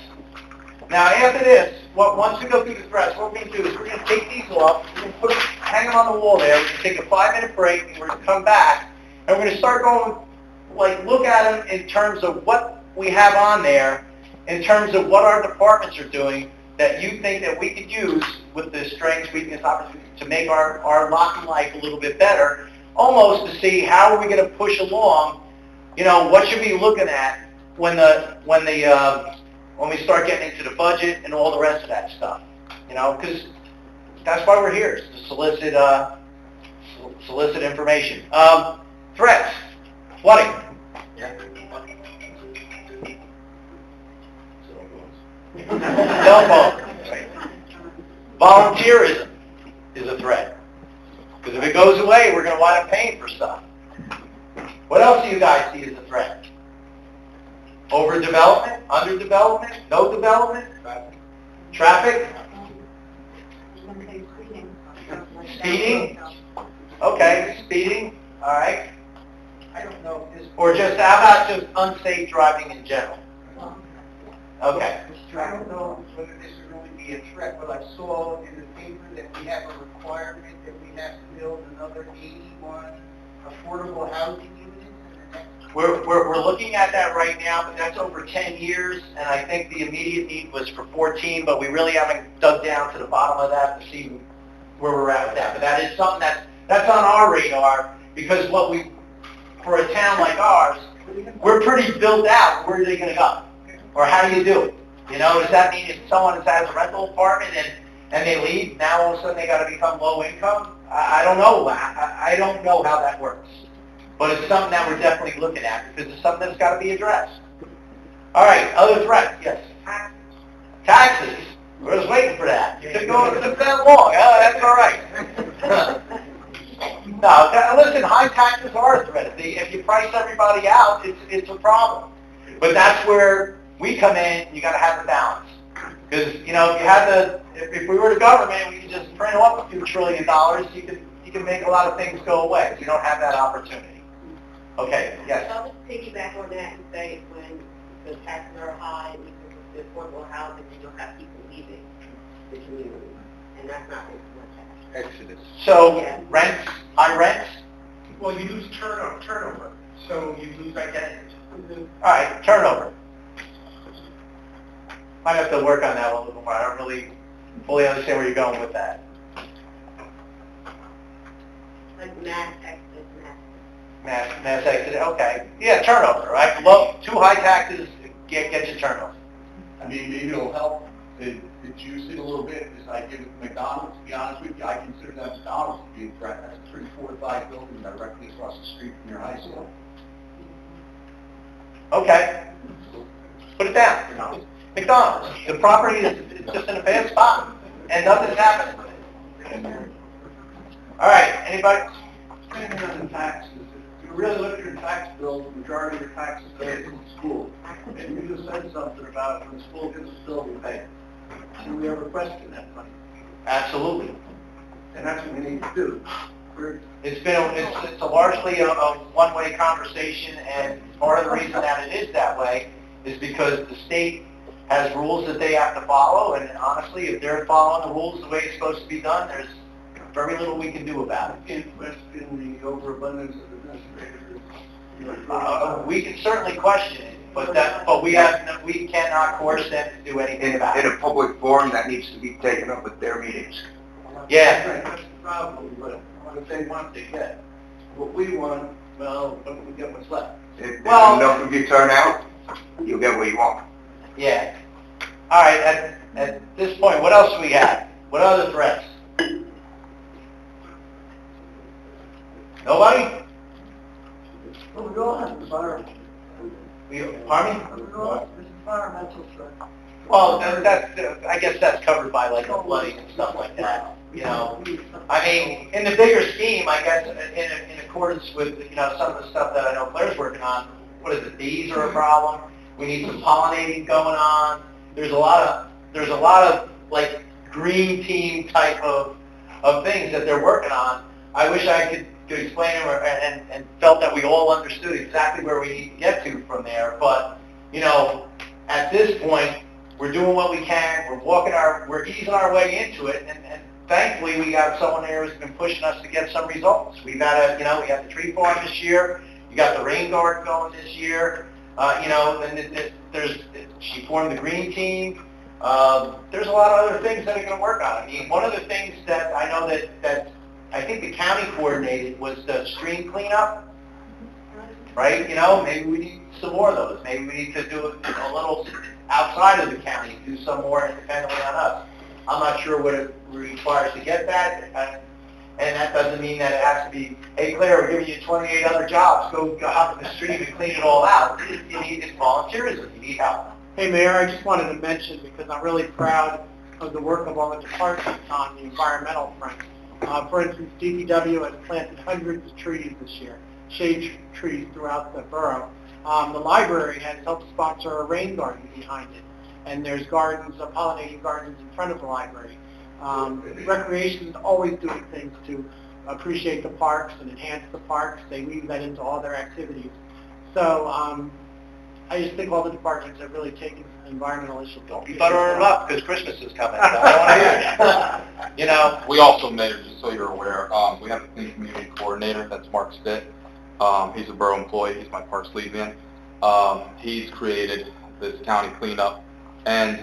Now, after this, once we go through the threats, what we're going to do is we're going to take these off, we're going to put them, hang them on the wall there, we're going to take a 5-minute break, and we're going to come back, and we're going to start going, like, look at them in terms of what we have on there, in terms of what our departments are doing that you think that we could use with the strengths, weakness, opportunities to make our lot in life a little bit better, almost to see how are we going to push along, you know, what should we be looking at when we start getting into the budget and all the rest of that stuff, you know, because that's why we're here, is to solicit information. Threats, flooding. Cell phone. Volunteerism is a threat. Because if it goes away, we're going to wind up paying for stuff. What else do you guys see as a threat? Overdevelopment? Underdevelopment? No development? Traffic? Speeding? Okay, speeding. All right. I don't know if this... Or just, how about just unsafe driving in general? Okay. I don't know whether this would really be a threat, but I saw in the paper that we have a requirement that we have to build another 81 affordable housing units in the next... We're looking at that right now, but that's over 10 years, and I think the immediate need was for 14, but we really haven't dug down to the bottom of that to see where we're at with that. But that is something that's on our radar, because for a town like ours, we're pretty built out. Where are they going to go? Or how do you do it? You know, does that mean if someone has a rental apartment and they leave, now all of a sudden they got to become low income? I don't know. I don't know how that works. But it's something that we're definitely looking at because it's something that's got to be addressed. All right, other threats, yes. Taxes. We're just waiting for that. You took that long. That's all right. No, listen, high taxes are a threat. If you price everybody out, it's a problem. But that's where we come in. You got to have the balance. Because, you know, if we were the government, we could just print off a few $1 trillion. You you can make a lot of things go away. We don't have that opportunity. Okay, yes. I'll just piggyback on that and say when the taxes are high and because of the affordable housing, then you'll have people leaving the community. And that's not what we want to have. Exodus. So, Yeah. rents, high rents? Well, you lose turnover, so you lose identity. All right, turnover. Might have to work on that one a little more. I don't really fully understand where you're going with that. Like mass exodus. Mass exit, okay. Yeah, turnover, right? Low, too high taxes get you turnover. I mean, maybe it'll help to juice it a little bit, is I give it to McDonald's, to be honest with you, I consider that McDonald's to be a threat. That's 3, 4, 5 buildings directly across the street from your high school. Okay. Put it down. McDonald's. The property is just in a bad spot, and nothing's happening with it. All right, anybody? Depending on the taxes, if you really look at your tax bills, the majority of your taxes go to the school. And you just said something about when the school gets a bill, we pay it. Should we ever question that money? Absolutely. And that's what we need to do. It's a largely a one-way conversation, and part of the reason that it is that way is because the state has rules that they have to follow, and honestly, if they're following the rules the way it's supposed to be done, there's very little we can do about it. Can't question the overabundance of administrators. We can certainly question it, but we cannot coerce them to do anything about In it. a public forum, that needs to be taken up at their meetings. Yeah. Right, that's the problem, but what they want, they get. What we want, well, what we get what's left. If Well- enough of you turn out, you'll get what you want. Yeah. All right, at this point, what else do we have? What other threats? Nobody? Well, we all have environmental. Pardon me? We all have this environmental threat. Well, I guess that's covered by like the flooding and stuff like that, you know. I mean, in the bigger scheme, I guess, in accordance with, you know, some of the stuff that I know Claire's working on, what is it, bees are a problem, we need some pollinating going on, there's a lot of like green team type of things that they're working on. I wish I could explain them and felt that we all understood exactly where we need to get to from there, but, you know, at this point, we're doing what we can, we're easing our way into it, and thankfully we got someone there who's been pushing us to get some results. We've had we got the tree farm this year, you got the rain garden going this year, you know, and she formed the green team. There's a lot of other things that are going to work on. I mean, one of the things that I know that I think the county coordinated was the stream cleanup, right? You know, maybe we need some more of those. Maybe we need to do a little outside of the county, do some more independently on us. I'm not sure what it requires to get that, and that doesn't mean that it has to be, hey Claire, we're giving you 28 other jobs, go hop in the stream and clean it all out. You need it's volunteerism, you need help. Hey, Mayor, I just wanted to mention, because I'm really proud of the work of all the departments on the environmental front. For instance, DPW has planted hundreds of trees this year, shade trees throughout the borough. The library has helped sponsor a rain garden behind it, and there's gardens, pollinating gardens in front of the library. Recreation is always doing things to appreciate the parks and enhance the parks. They weave that into all their activities. So I just think all the departments have really taken environmental issues. Don't be buttering them up, because Christmas is coming. I don't want to hear it. You know? We also, Mayor, just so you're aware, we have a clean community coordinator, that's Mark Stitt. He's a borough employee, he's my Parks Lead-in. He's created this county cleanup, and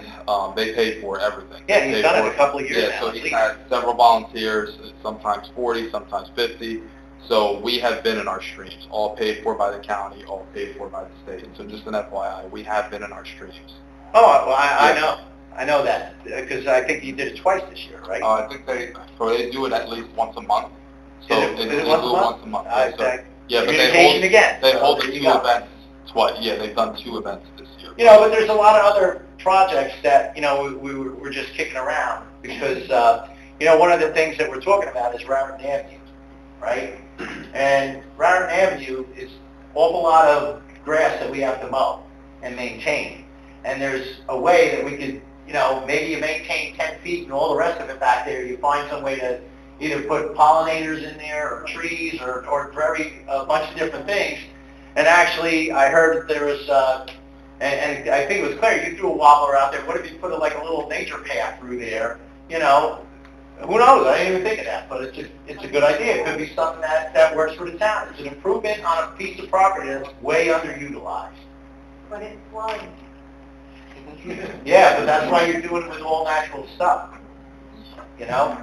they pay for everything. Yeah, he's done it a couple of years now. So he's had several volunteers, sometimes 40, sometimes 50. So we have been in our streams, all paid for by the county, all paid for by the state. So just an FYI, we have been in our streams. Oh, well, I know that, because I think you did it twice this year, right? I think they do it at least once a month. So Is it they do once a it month? once a month. Yeah, but communication again. They So hold the there two you go. events twice. Yeah, they've done 2 events this year. You know, but there's a lot of other projects that, you know, we're just kicking around, because, you know, one of the things that we're talking about is Raritan Avenue, right? And Raritan Avenue is an awful lot of grass that we have to mow and maintain. And there's a way that we could, you know, maybe you maintain 10 feet and all the rest of it back there, you find some way to, either put pollinators in there, or trees, or a bunch of different things. And actually, I heard that there was, and I think it was Claire, you threw a wobbler out there. What if you put like a little nature path through there? You know, who knows? I didn't even think of that, but it's a good idea. It could be something that works for the town. It's an improvement on a piece of property that's way underutilized. But it's flooding. Yeah, but that's why you're doing it with all natural stuff. You know?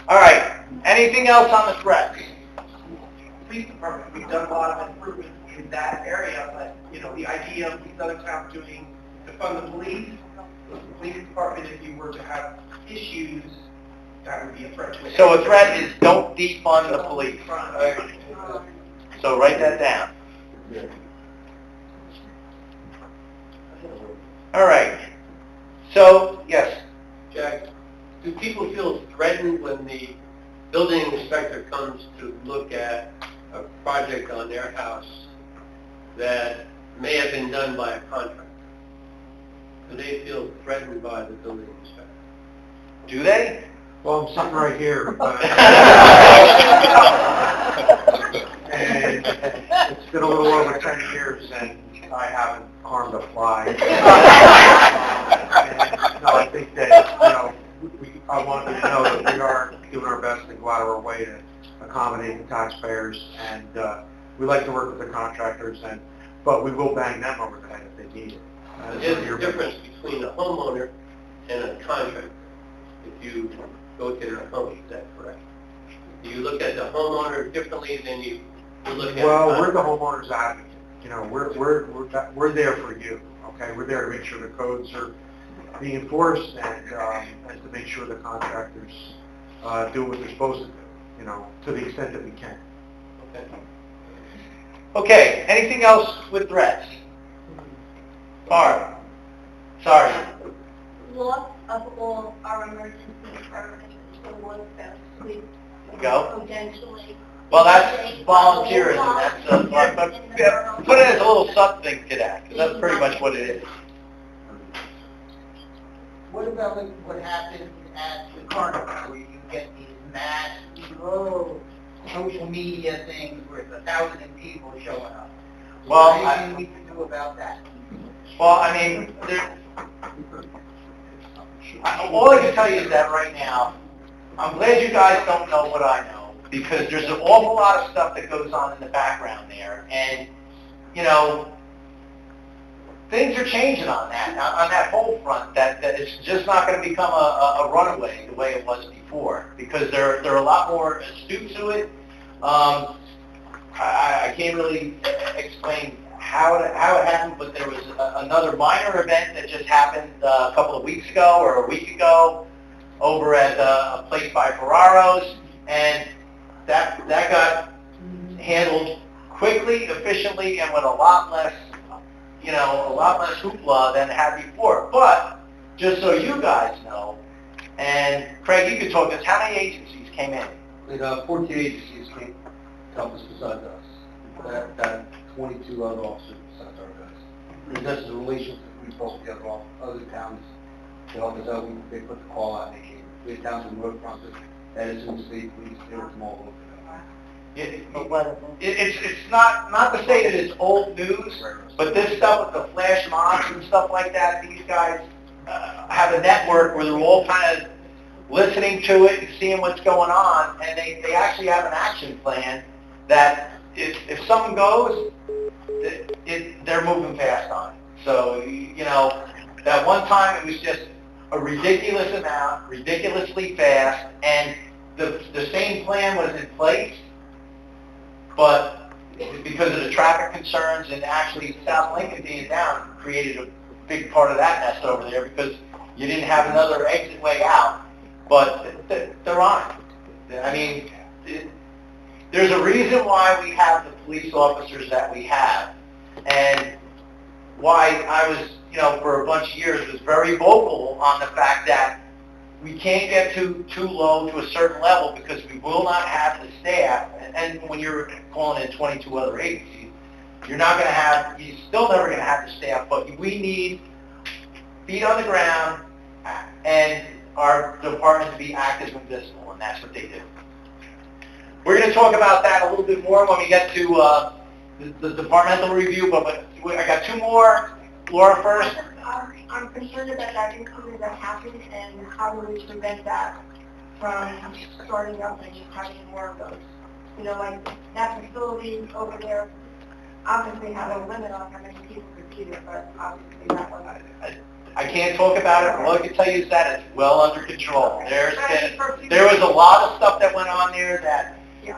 All right. Anything else on the threats? Police department, we've done a lot of improvement in that area, but, you know, the idea of these other towns doing, to fund the police department, if you were to have issues, that would be a threat to it. So a threat is don't defund the police. So write that down. All right. So, yes. Jack, do people feel threatened when the building inspector comes to look at a project on their house that may have been done by a contractor? Do they feel threatened by the building inspector? Do they? Well, I'm sitting right here, and it's been a little over 10 years, and I haven't harmed a fly. And, no, I think that, you know, I want you to know that we are doing our best to go out of our way to accommodate the taxpayers, and we like to work with the contractors, but we will bang them over the head if they need it. There's a difference between a homeowner and a contractor. If you go to their home, is that correct? Do you look at the homeowner differently than you look at? Well, we're the homeowner's advocate. You know, we're there for you. Okay, we're there to make sure the codes are being enforced and to make sure the contractors do what they're supposed to do. You know, to the extent that we can. Okay. Okay. Anything else with threats? Barb. Sorry. Loss of all our emergency services was we Go. potentially. Well, that's volunteerism. That's but put it as a little something to that, because that's pretty much what it is. What about like what happens at the carnival, where you get these mass, social media things where it's 1,000 people showing up? Well, Is there anything we can do about that? Well, I mean, all I can tell you is that right now, I'm glad you guys don't know what I know, because there's an awful lot of stuff that goes on in the background there, and, you know, things are changing on that whole front, that it's just not going to become a runaway the way it was before, because they're a lot more astute to it. I can't really explain how it happened, but there was another minor event that just happened a couple of weeks ago or a week ago over at a place by Ferraro's, and that got handled quickly, efficiently, and with a lot less hoopla than it had before. But just so you guys know, and Craig, you can talk to us, how many agencies came in? 14 agencies came to help us besides us. That 22 other officers besides our guys. And that's the relationship we supposed to get off other towns to help us out. They put the call out and they came. We had towns in road process, Edison State Police, they were from all over. It's not to say that it's old news, but this stuff with the flash mobs and stuff like that, these guys have a network where they're all kind of listening to it and seeing what's going on, and they actually have an action plan that if something goes, they're moving fast on it. So, you know, that one time it was just a ridiculous amount, ridiculously fast, and the same plan was in place, but because of the traffic concerns and actually South Lincoln being down created a big part of that mess over there because you didn't have another exit way out. But they're on it. I mean, there's a reason why we have the police officers that we have, and why I was, you know, for a bunch of years was very vocal on the fact that we can't get too low to a certain level because we will not have the staff. And when you're calling in 22 other agencies, you're still never going to have the staff, but we need feet on the ground and our department to be active and visible, and that's what they do. We're going to talk about that a little bit more when we get to the departmental review, but I got two more. Laura first. I'm concerned about that including that happens and how do we prevent that from starting up and having more of those. You know, like that facility over there obviously had a limit on how many people could be there, but obviously that one. I can't talk about it, but all I can tell you is that it's well under control. There was a lot of stuff that went on there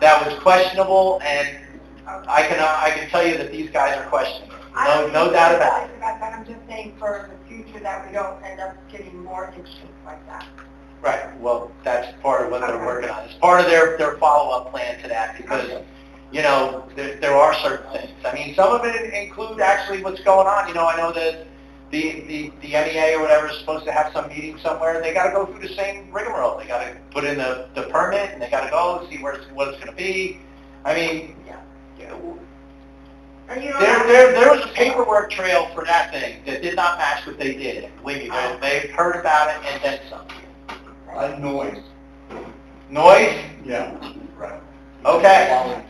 that was questionable, and I can tell you that these guys are questionable. No doubt about it. I'm just saying for the future that we don't end up getting more incidents like that. Right, well, that's part of what they're working on. It's part of their follow-up plan to that, because, you know, there are certain things. I mean, some of it include actually what's going on. You know, I know that the MEA or whatever is supposed to have some meeting somewhere. They got to go through the same rigmarole. They got to put in the permit, and they got to go see what it's going to be. I mean, there was a paperwork trail for that thing that did not match what they did. And believe me, they've heard about it and then some. Noise. Noise? Yeah. Right. Okay.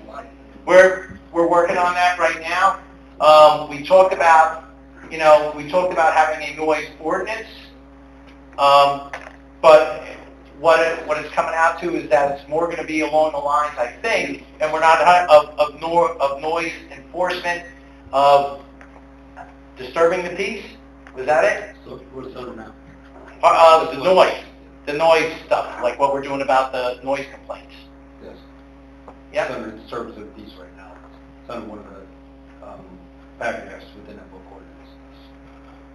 We're working on that right now. We talked about having a noise ordinance, but what it's coming out to is that it's more going to be along the lines, I think, and we're not of noise enforcement, of disturbing the peace. Was that it? So what's under now? The noise stuff, like what we're doing about the noise complaints. Yes. Yep. It's under the service of peace right now. It's under one of the paragraphs within that book ordinance.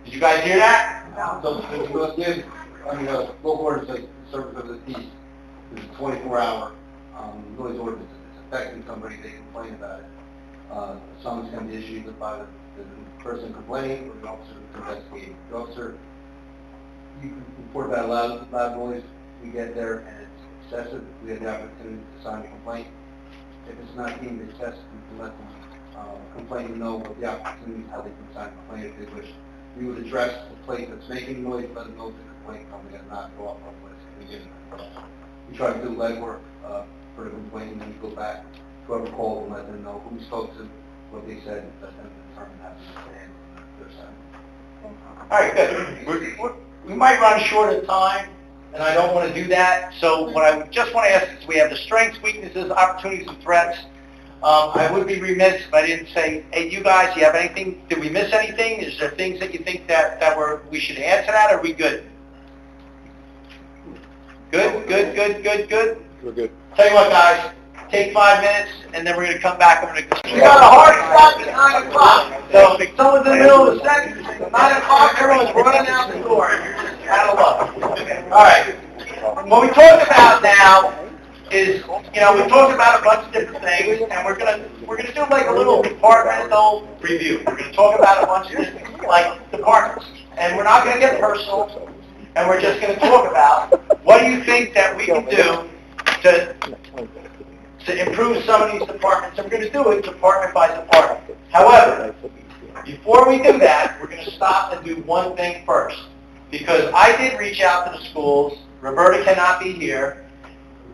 Did you guys hear that? So if you look in, I mean, book ordinance says service of the peace is a 24-hour noise ordinance. If it's affecting somebody, they complain about it. Summons can be issued by the person complaining or the officer investigating. The officer, you can report about loud noise. We get there and it's excessive. We have the opportunity to sign a complaint. If it's not deemed excessive, we can let them complain know what the opportunities, how they can sign a complaint if they wish. We would address the place that's making noise, let them know if the complaint coming and not go off on what it's going to get. We try to do legwork for the complaint, and then we go back to whoever called and let them know who we spoke to, what they said, and let them determine how to handle their side. All right, good. We might run short of time, and I don't want to do that. So what I just want to ask is, we have the strengths, weaknesses, opportunities, and threats. I would be remiss if I didn't say, hey, you guys, you have anything? Did we miss anything? Is there things that you think that we should add to that? Or are we good? Good. We're good. Tell you what, guys, take 5 minutes, and then we're going to come back. And we got a hard stop at 9 o'clock. So if someone's in the middle of the sentence, 9 o'clock, everyone's running out the door. You're just out of luck. All right. What we talked about now is, you know, we talked about a bunch of different things, and we're gonna do like a little departmental review. We're gonna talk about a bunch of different, like, departments, and we're not gonna get personal, and we're just gonna talk about what do you think that we can do to improve some of these departments, and we're gonna do it department by department. However, before we do that, we're gonna stop and do one thing first, because I did reach out to the schools. Roberta cannot be here.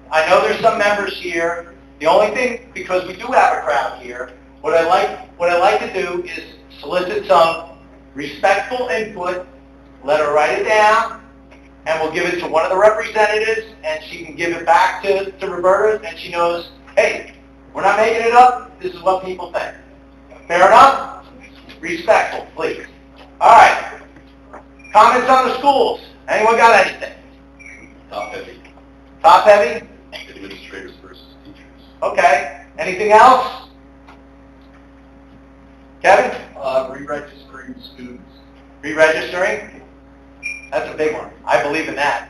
I know there's some members here. The only thing, because we do have a crowd here, what I like to do is solicit some respectful input, let her write it down, and we'll give it to one of the representatives, and she can give it back to Roberta, and she knows, hey, we're not making it up, this is what people think. Fair enough? Respectful, please. All right. Comments on the schools? Anyone got anything? Top heavy. Top heavy? Administrators versus teachers. Okay. Anything else? Kevin? Re-registering students. Re-registering? That's a big one. I believe in that.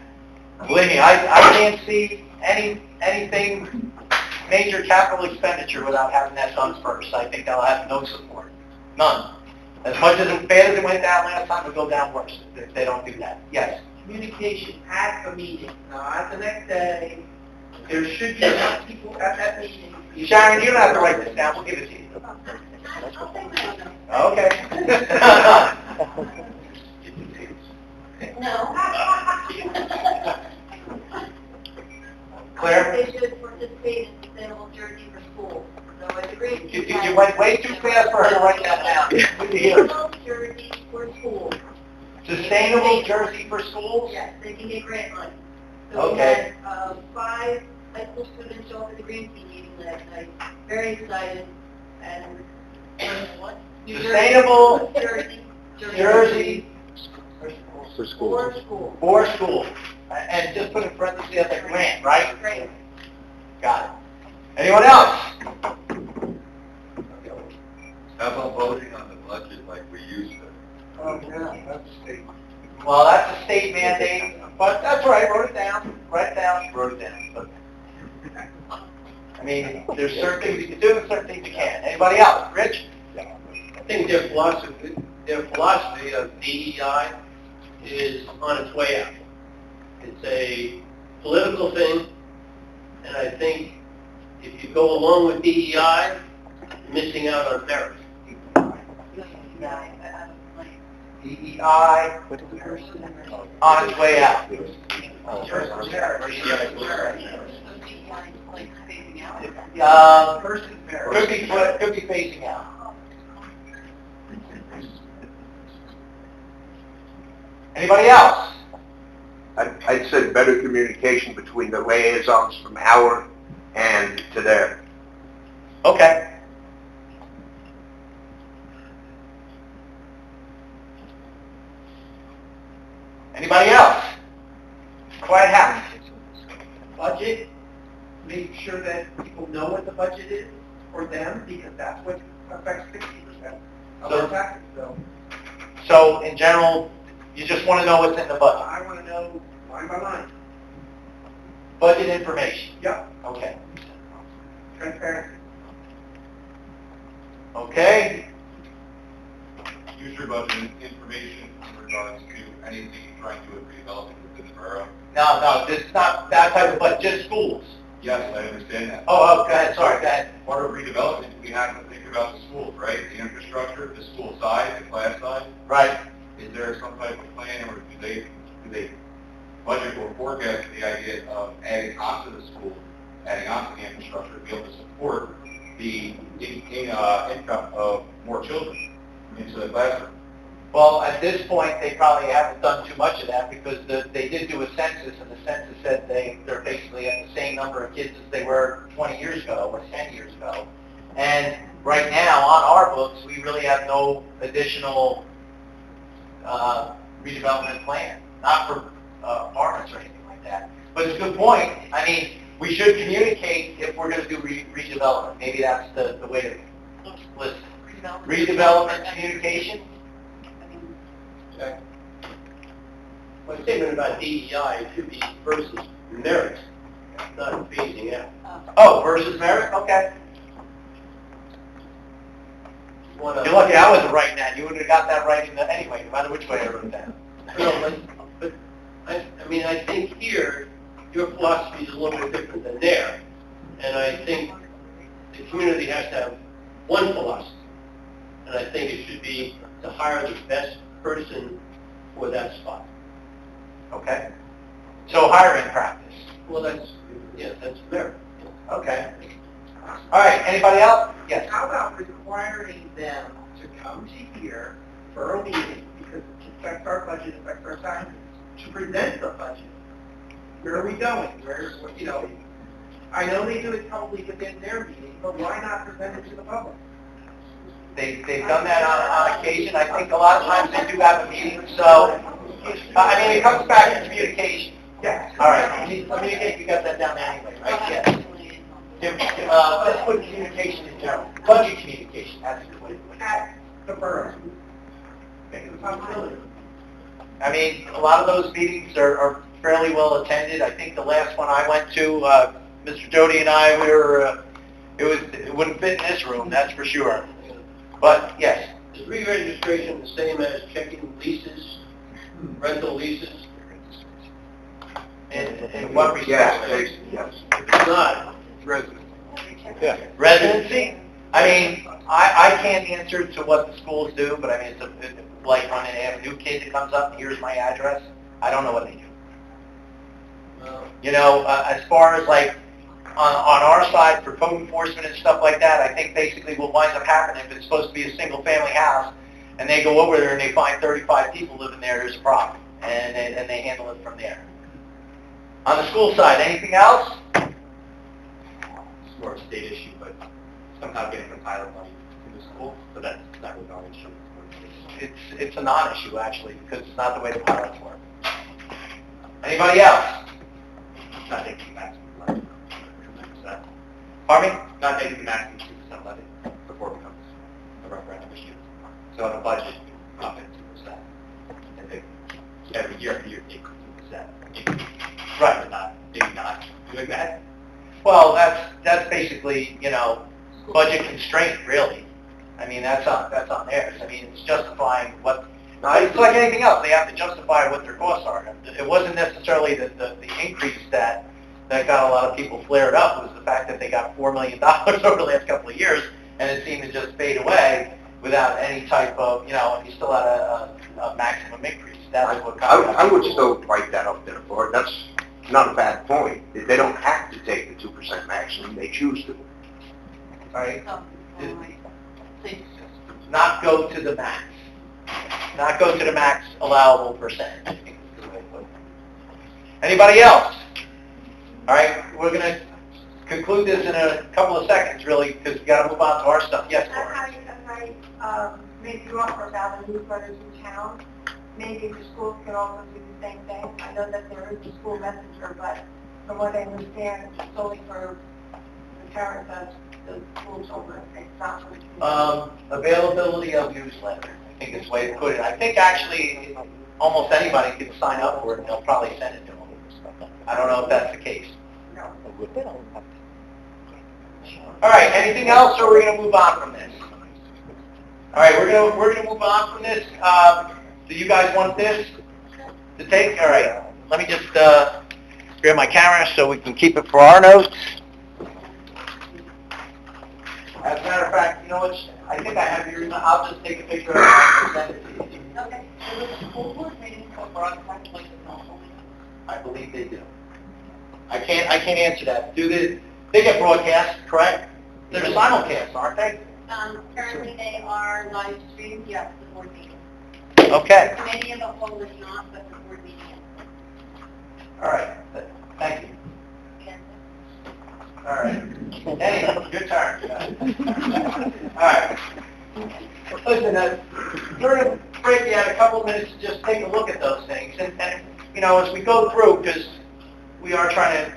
Believe me, I can't see anything major capital expenditure without having that done first. I think they'll have no support. None. As much as bad as it went down last time, it'll go down worse if they don't do that. Yes? Communication at the meeting. Now, at the next day, there should be enough people at that meeting. Sharon, you don't have to write this down. We'll give it to you. Okay. No. Claire? They should participate in sustainable jersey for schools. So I agree with You went way too fast for her to write that down. Good to hear. Sustainable jersey for schools. Sustainable jersey for schools? Yes, they can get grant money. So Okay. we had 5 high school students show up at the Green Fee meeting last night, very excited, and what? Sustainable Jersey for for schools. For schools. And just put in parentheses as a grant, right? Great. Got it. Anyone else? How about voting on the budget like we used to? Oh, yeah, that's state. Well, that's a state mandate, but that's all right, wrote it down, write it down, wrote it down. But, I mean, there's certain things you can do and certain things you can't. Anybody else? Rich? I think their philosophy of DEI is on its way out. It's a political thing, and I think if you go along with DEI, you're missing out on merit. DEI on its way out. Could be phasing out. Anybody else? I'd say better communication between the liaisons from our and to their. Okay. Anybody else? Quiet house. Budget, make sure that people know what the budget is for them, because that's what affects 60% of our taxes. So in general, you just want to know what's in the budget. I want to know line by line. Budget information. Yep, Okay. transparency. Okay. Use your budget information in regards to anything you're trying to do with redevelopment within the borough. No, this is not that type of budget, just schools. Yes, I understand that. Oh, go ahead, sorry, go ahead. Part of redevelopment, we have to think about the schools, right? The infrastructure, the school size, the class size. Right. Is there some type of plan, or do they budget or forecast the idea of adding onto the school, adding onto the infrastructure to be able to support the income of more children into the classroom? Well, at this point, they probably haven't done too much of that because they did do a census, and the census said they're basically at the same number of kids as they were 20 years ago or 10 years ago. And right now, on our books, we really have no additional redevelopment plan, not for apartments or anything like that. But it's a good point. I mean, we should communicate if we're going to do redevelopment. Maybe that's the way to listen. Redevelopment communication. My statement about DEI should be versus merit, not phasing out. Oh, versus merit? Okay. You're lucky I wasn't writing that. You would have got that right anyway, no matter which way I wrote it down. No, but I mean, I think here, your philosophy is a little bit different than there. And I think the community has to have one philosophy. And I think it should be to hire the best person for that spot. Okay. So hiring practice. Well, that's merit. Okay. All right, anybody else? Yes. How about requiring them to come to here for a meeting, because it affects our budget, affects our taxes, to present the budget? Where are we going? I know they do it probably within their meeting, but why not present it to the public? They've done that on occasion. I think a lot of times they do have a meeting, so, I mean, it comes back to communication. Yes. All right, communicate, you got that down anyway, right? Yes. Let's put communication in general. Budget communication, that's a good way to put it. At the borough. Make it a possibility. I mean, a lot of those meetings are fairly well attended. I think the last one I went to, Mr. Jody and I, it wouldn't fit in this room, that's for sure. But, yes. Is re-registration the same as checking leases, rental leases? In what respect? Yes. If it's not, Residency? I mean, I can't answer to what the schools do, but I mean, it's like when they have a new kid that comes up, and here's my address. I don't know what they do. I mean, I think here, your philosophy is a little bit different than there. And I think the community has to have one philosophy. And I think it should be to hire the best person for that spot. Okay. So hiring practice. You know, as far as like, on our side for code enforcement and stuff like that, I think basically what winds up happening, if it's supposed to be a single-family house, and they go over there and they find 35 people living there, there's a problem, and they handle it from there. On the school side, anything else? It's more of a state issue, but somehow getting the pilot money to the school, so that's not really our issue. It's a non-issue, actually, because it's not the way the pilots work. Anybody else? Not taking the maximum levy. Pardon me? Not taking the maximum 2% levy before it becomes a referendum issue. So on the budget, you pump in 2%. And they, every year, take 2%. Right. But not, maybe not doing that. Well, that's basically, you know, budget constraint, really. I mean, that's on theirs. I mean, it's justifying what, it's like anything else. They have to justify what their costs are. It wasn't necessarily the increase that got a lot of people flared up. It was the fact that they got $4 million over the last couple of years, and it seemed to just fade away without any type of, you know, and you still had a maximum increase. That's what I would still write that up there for it. That's not a bad point. They don't have to take the 2% maximum, they choose to. Right? Not go to the max. Not go to the max allowable percentage. Anybody else? All right, we're going to conclude this in a couple of seconds, really, because we got to move on to our stuff. Yes, Laura. Maybe you offer about the newsletters in town. Maybe the schools can also do the same thing. I know that there is a school messenger, but from what I understand, it's only for the parents of the school children. It's not for the community. Availability of newsletter, I think is the way to put it. I think actually almost anybody can sign up for it, and they'll probably send it to them. I don't know if that's the case. No. All right, anything else, or we're going to move on from this? All right, we're going to move on from this. Do you guys want this to take? All right, let me just grab my camera so we can keep it for our notes. As a matter of fact, you know what? I think I have your email. I'll just take a picture of it and send it to you. Okay. So the school board meeting for us, I believe they do. I can't answer that. They get broadcast, correct? They're simulcast, aren't they? Currently, they are live streamed, yes, the board meeting. Okay. The committee of the whole is not, but the board meeting is. All right. Thank you. All right. Anyway, your turn. All right. Listen, during the break, we had a couple of minutes to just take a look at those things. And you know, as we go through, because we are trying to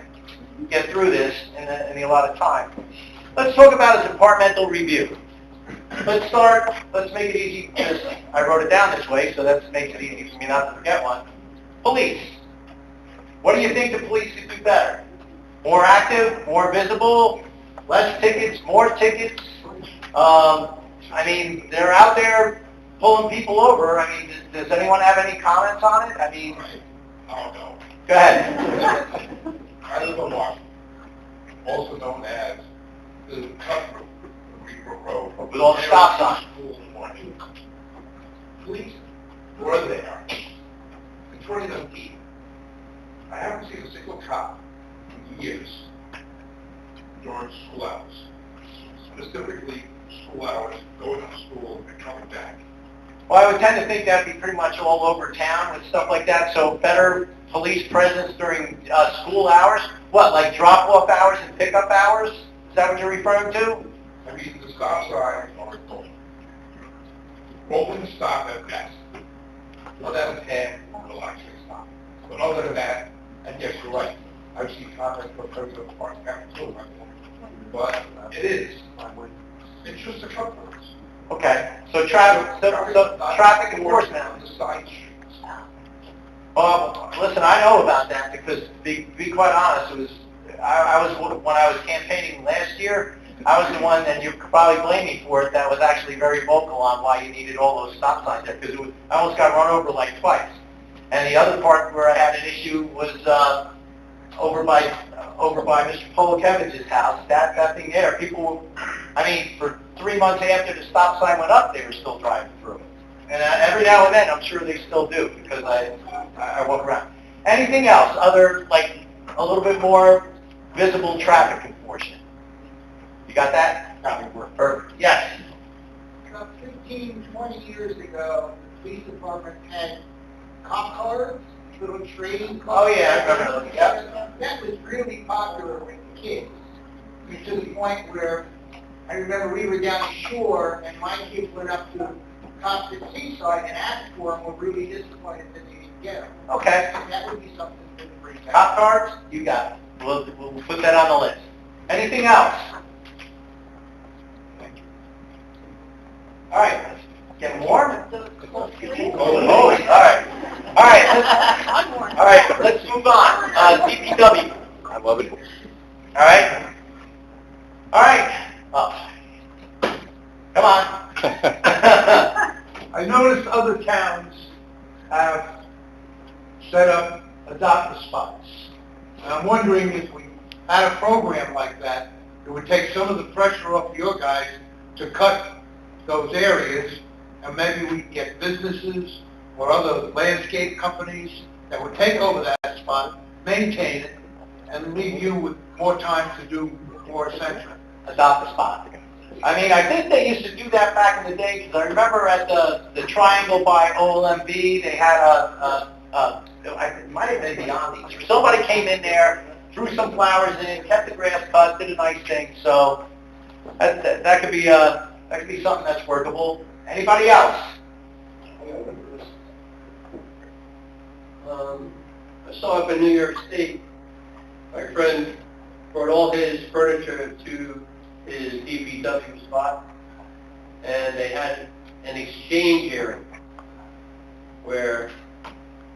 get through this in the allotted time, let's talk about a departmental review. Let's make it easy, because I wrote it down this way, so that makes it easy for me not to forget one. Police. What do you think the police could do better? More active, more visible, less tickets, more tickets? I mean, they're out there pulling people over. I mean, does anyone have any comments on it? I mean, Oh, no. go ahead. I live on Washington, also known as the cut road. With all the stop signs. Police were there in 2017. I haven't seen a single cop in years during school hours, specifically school hours, going to school and coming back. Well, I would tend to think that'd be pretty much all over town with stuff like that, so better police presence during school hours? What, like drop-off hours and pick-up hours? Is that what you're referring to? I mean, the stop signs are going. Rolling stop at best. 11:10 will actually stop. But other than that, and yes, you're right, I've seen comments from President of Park County too, but it is. It's just a couple of us. Okay, so traffic enforcement. On the side streets. Listen, I know about that because, to be quite honest, it was I was when I was campaigning last year. I was the one, and you could probably blame me for it, that was actually very vocal on why you needed all those stop signs there, because I almost got run over like twice. And the other part where I had an issue was over by Mr. Polakevich's house. That thing there, people, I mean, for 3 months after the stop sign went up, they were still driving through it. And every now and then, I'm sure they still do, because I walk around. Anything else, other, like, a little bit more visible traffic enforcement. You got that? Perfect. Yes. About 15, 20 years ago, the police department had cop cars, little trading Oh, cards. yeah, I remember those, yep. That was really popular with the kids. To the point where, I remember we were down the shore, and my kids went up to cops at Seaside and asked for them, were really disappointed that they didn't get them. Okay. That would be something to bring back. Cop cards? You got it. We'll put that on the list. Anything else? All right. Getting warm? Oh, all right. All right, let's move on. DPW. I love it. All right. All right. Oh. Come on. I noticed other towns have set up adopt-a spots. And I'm wondering if we had a program like that, it would take some of the pressure off your guys to cut those areas, and maybe we could get businesses or other landscape companies that would take over that spot, maintain it, and leave you with more time to do more essential. Adopt a spot. I mean, I think they used to do that back in the day, because I remember at the Triangle by OLMB, they had it might have been Beyond These, or somebody came in there, threw some flowers in, kept the grass cut, did a nice thing, so that could be something that's workable. Anybody else? I saw up in New York State, my friend brought all his furniture to his DPW spot, and they had an exchange area where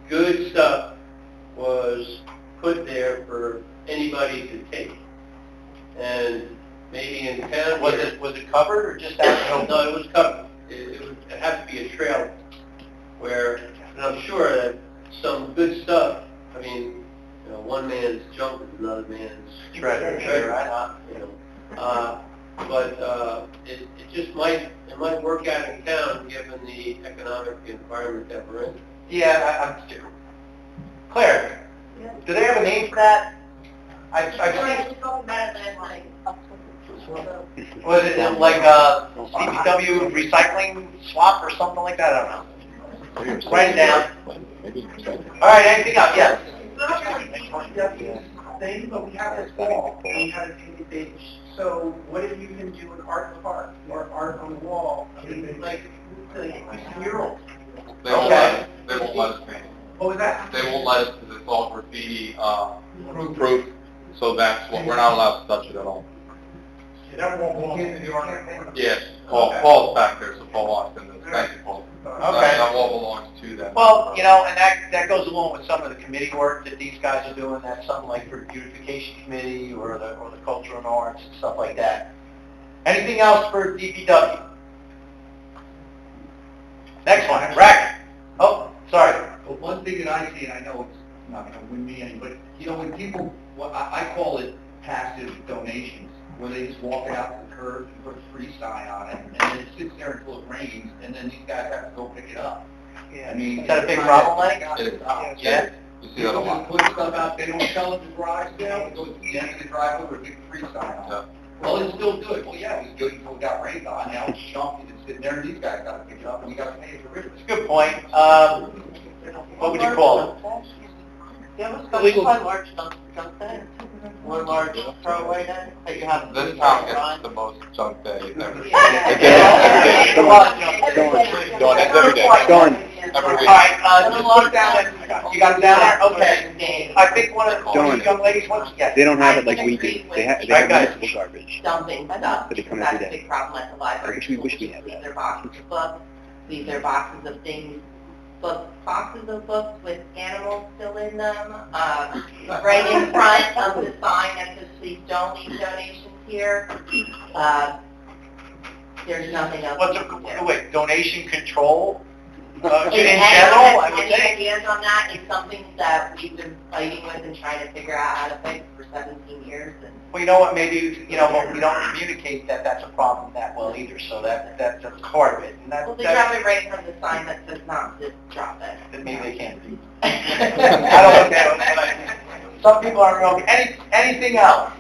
good stuff was put there for anybody to take. And maybe in town... Was it covered or just out? No, it was covered. It would have to be a trailer where, and I'm sure that some good stuff, I mean, you know, one man's junk is another man's Treasure. you know. But it just might work out in town given the economic environment that we're in. Yeah, Claire, do they have a name for that? I've seen, talking about it last night. was it like a CPW recycling swap or something like that? I don't know. Write it down. All right, anything else? Yes. Thing, but we have this wall, and we have a painted page. So what if you can do an art in the park, or art on the wall, like murals? They won't let us, paint. What was that? They won't let us because it's all graffiti proof, so that's what, we're not allowed to touch it at all. That won't walk into the art. Yes, Paul's back there, so Paul walks in. Thank you, Paul. Okay. That wall belongs to them. Well, you know, and that goes along with some of the committee work that these guys are doing. That's something like for the beautification committee or the cultural and arts and stuff like that. Anything else for DPW? Next one, rec. Oh, sorry. But one thing that I see, and I know it's not going to win me any, but, you know, when people, I call it passive donations, where they just walk it out to the curb and put a free sign on it, and then it sits there until it rains, and then these guys have to go pick it up. Yeah. I mean... Is that a big problem, Lenny? Yeah. You see that a People lot. just put stuff out, they don't sell it in the garage sale, it goes to the end of the driveway with a big free sign on it. Well, it's still good. Well, yeah, it was good until it got rained on, now it's junk, and it's sitting there, and these guys got to pick it up, and we got to pay it for ribbons. Good point. What would you call it? Yeah, what's illegal? One large dump day? One large throwaway day? That you have This town gets the most junk day ever. Going every day. All right, just look down at, you got it down there? Okay. I think one of the young ladies wants, yes. They don't have it like we do. They have municipal garbage. Dumping stuff. But they come That's every a day. big problem at the library. I wish we had Leave that. their boxes of books, leave their boxes of things, boxes of books with animals still in them, right in front of the sign that says, please don't leave donations here. There's nothing else. Wait, donation control? In Any general, I would say? ideas on that is something that we've been fighting with and trying to figure out how to fix for 17 years. And Well, you know what, maybe, you know, but we don't communicate that that's a problem that well either, so that's part of it. And well, they drop it right from the sign that says not to drop it. That maybe they can't do. I don't look at it, Some people aren't anything else?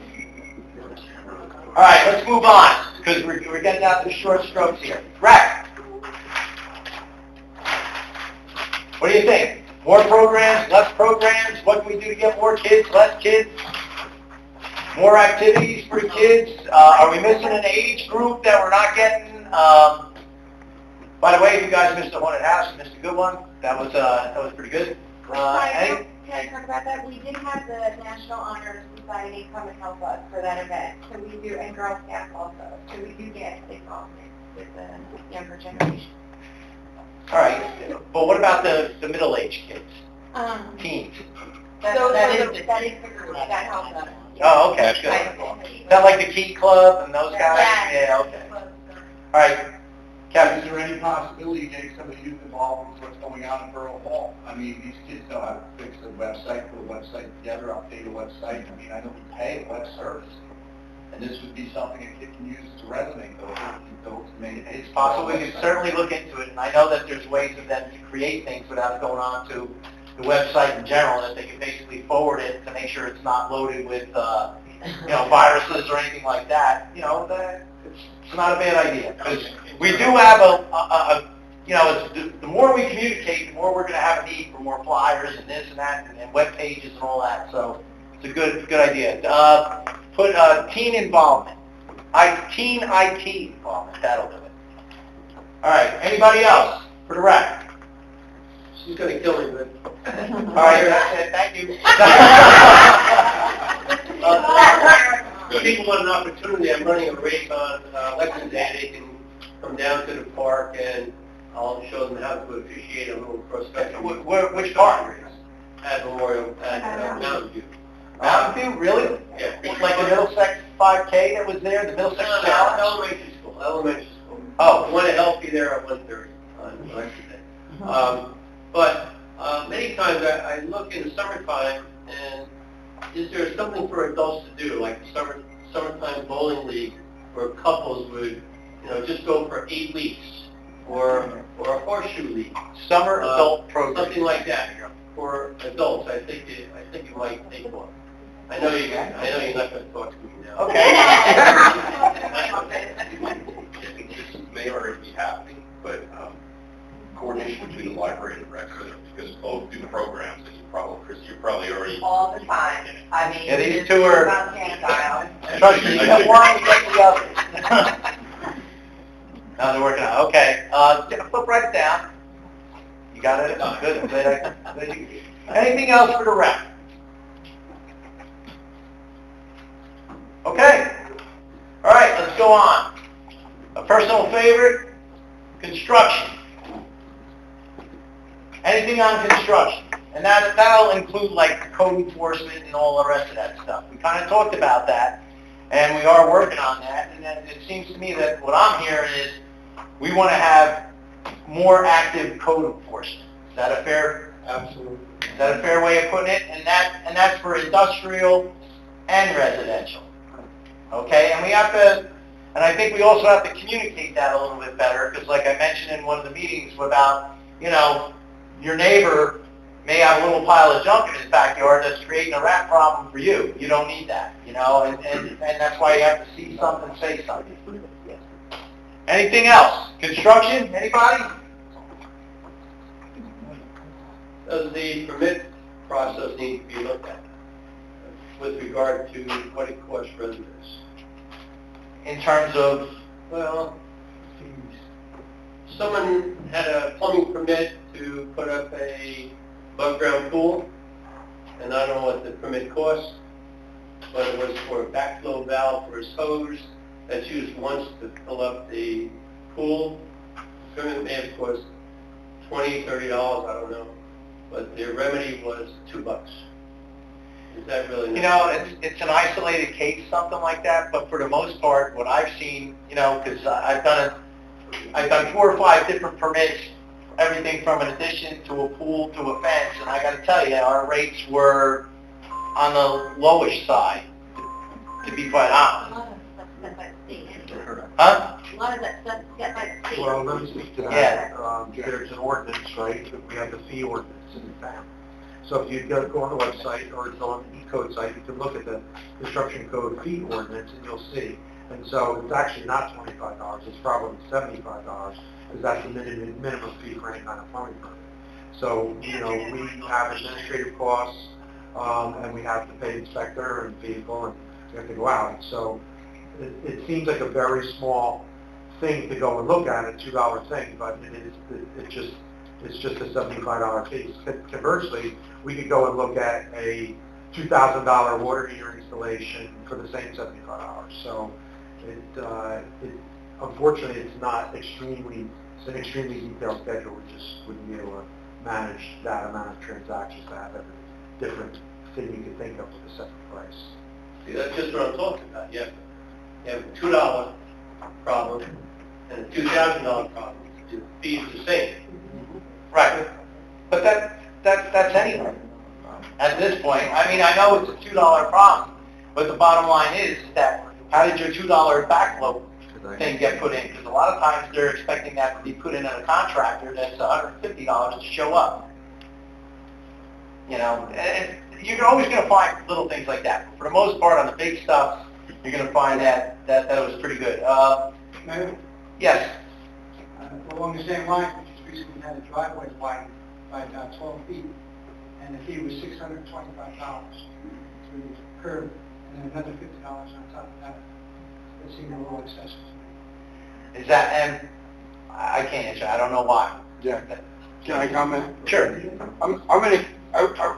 All right, let's move on, because we're getting down to the short strokes here. Rec. What do you think? More programs, less programs? What can we do to get more kids, less kids? More activities for the kids? Are we missing an age group that we're not getting? By the way, if you guys missed the haunted house, you missed a good one. That was pretty good. Can I talk about that? We did have the National Honor Society come and help us for that event. So we do, and Girl Scouts also. So we do get involvement with the younger generation. All right, but what about the middle-aged kids? Teens? That is the group that helps us. Oh, okay, that's good. Is that like the Key Club and those guys? Yeah, okay. All right, Kevin. Is there any possibility of getting some of the youth involved with what's going on in Borough Hall? I mean, these kids know how to fix the website, put a website together, update a website. I mean, I know we pay a web service. And this would be something a kid can use as a resume, It's possible. We can certainly look into it, and I know that there's ways of them to create things without going on to the website in general, that they can basically forward it to make sure it's not loaded with, viruses or anything like that. It's not a bad idea, because we do have the more we communicate, the more we're going to have a need for more flyers and this and that, and web pages and all that. So it's a good idea. Put teen involvement. Teen IT involvement. That'll do it. All right. Anybody else for the rec? She's going to kill me, but... All right. That's it. Thank you. People want an opportunity. I'm running a race on Election Day. They can come down to the park, and I'll show them how to appreciate a little cross-country. Which park? At Memorial, at Mountain View. Mountain View, really? Yeah. It's like the Middlesex 5K that was there, the Middlesex Challenge? Elementary school. Oh. I want to help you there at 1:30 on Election Day. But many times I look in the summertime, and is there something for adults to do, like the summertime bowling league, where couples would, just go for 8 weeks, or a horseshoe league, Summer adult program. something like that for adults. I think it might take one. I know you're not going to talk to me now. Okay. This may already be happening, but coordination between the library and the rec center, because both do programs, and Chris, you're probably already... All the time. I mean, Yeah, these two are... Trust me, you get one, you get the other. No, they're working on it. Okay. Flip right down. You got it? Good. Anything else for the rec? Okay. All right, let's go on. A personal favorite, construction. Anything on construction. And that'll include like code enforcement and all the rest of that stuff. We kind of talked about that, and we are working on that. And it seems to me that what I'm hearing is we want to have more active code enforcement. Is that a fair? Absolutely. Is that a fair way of putting it? And that's for industrial and residential. Okay, and we have to, and I think we also have to communicate that a little bit better, because like I mentioned in one of the meetings about, your neighbor may have a little pile of junk in his backyard that's creating a rat problem for you. You don't need that, and that's why you have to see something, say something. Anything else? Construction? Anybody? Does the permit process need to be looked at with regard to what it costs residents? In terms of, Well, someone had a plumbing permit to put up a above-ground pool, and I don't know what the permit cost, but it was for a backflow valve for his hose that's used once to fill up the pool. The permit may have cost $20, $30, I don't know, but the remedy was $2. Is that really? it's an isolated case, something like that, but for the most part, what I've seen, because I've done 4 or 5 different permits, everything from an addition to a pool to a fence, and I got to tell you, our rates were on the lowish side, to be quite honest. Huh? A lot of that stuff get by the state. Well, let me speak to that. Yeah. There's an ordinance, right? We have the fee ordinance in town. So if you go on the website or go on the code site, you can look at the construction code fee ordinance and you'll see. And so it's actually not $25, it's probably $75, because that's the minimum fee for any kind of plumbing permit. So, you know, we have administrative costs, and we have to pay inspector and vehicle, and we have to go out. So it seems like a very small thing to go and look at, a $2 thing, but it's just a $75 fee. Conversely, we could go and look at a $2,000 water heater installation for the same $75. So unfortunately, it's an extremely detailed schedule. We just wouldn't be able to manage that amount of transactions to have every different thing you could think of with a separate price. See, that's just what I'm talking about. You have a $2 problem and a $2,000 problem. The fee is the same. Right. But that's anyway. At this point, I mean, I know it's a $2 problem, but the bottom line is that how did your $2 backflow thing get put in? Because a lot of times they're expecting that to be put in at a contractor that's $150 to show up. You know, and you're always going to find little things like that. For the most part, on the big stuff, you're going to find that was pretty good. Mayor, Yes. along the same line, we just recently had a driveway widened by about 12 feet, and the fee was $625 through the curb, and then another $50 on top of that. It seemed a little excessive to me. Is that, and I can't answer, I don't know why. Yeah. Can I comment? Sure.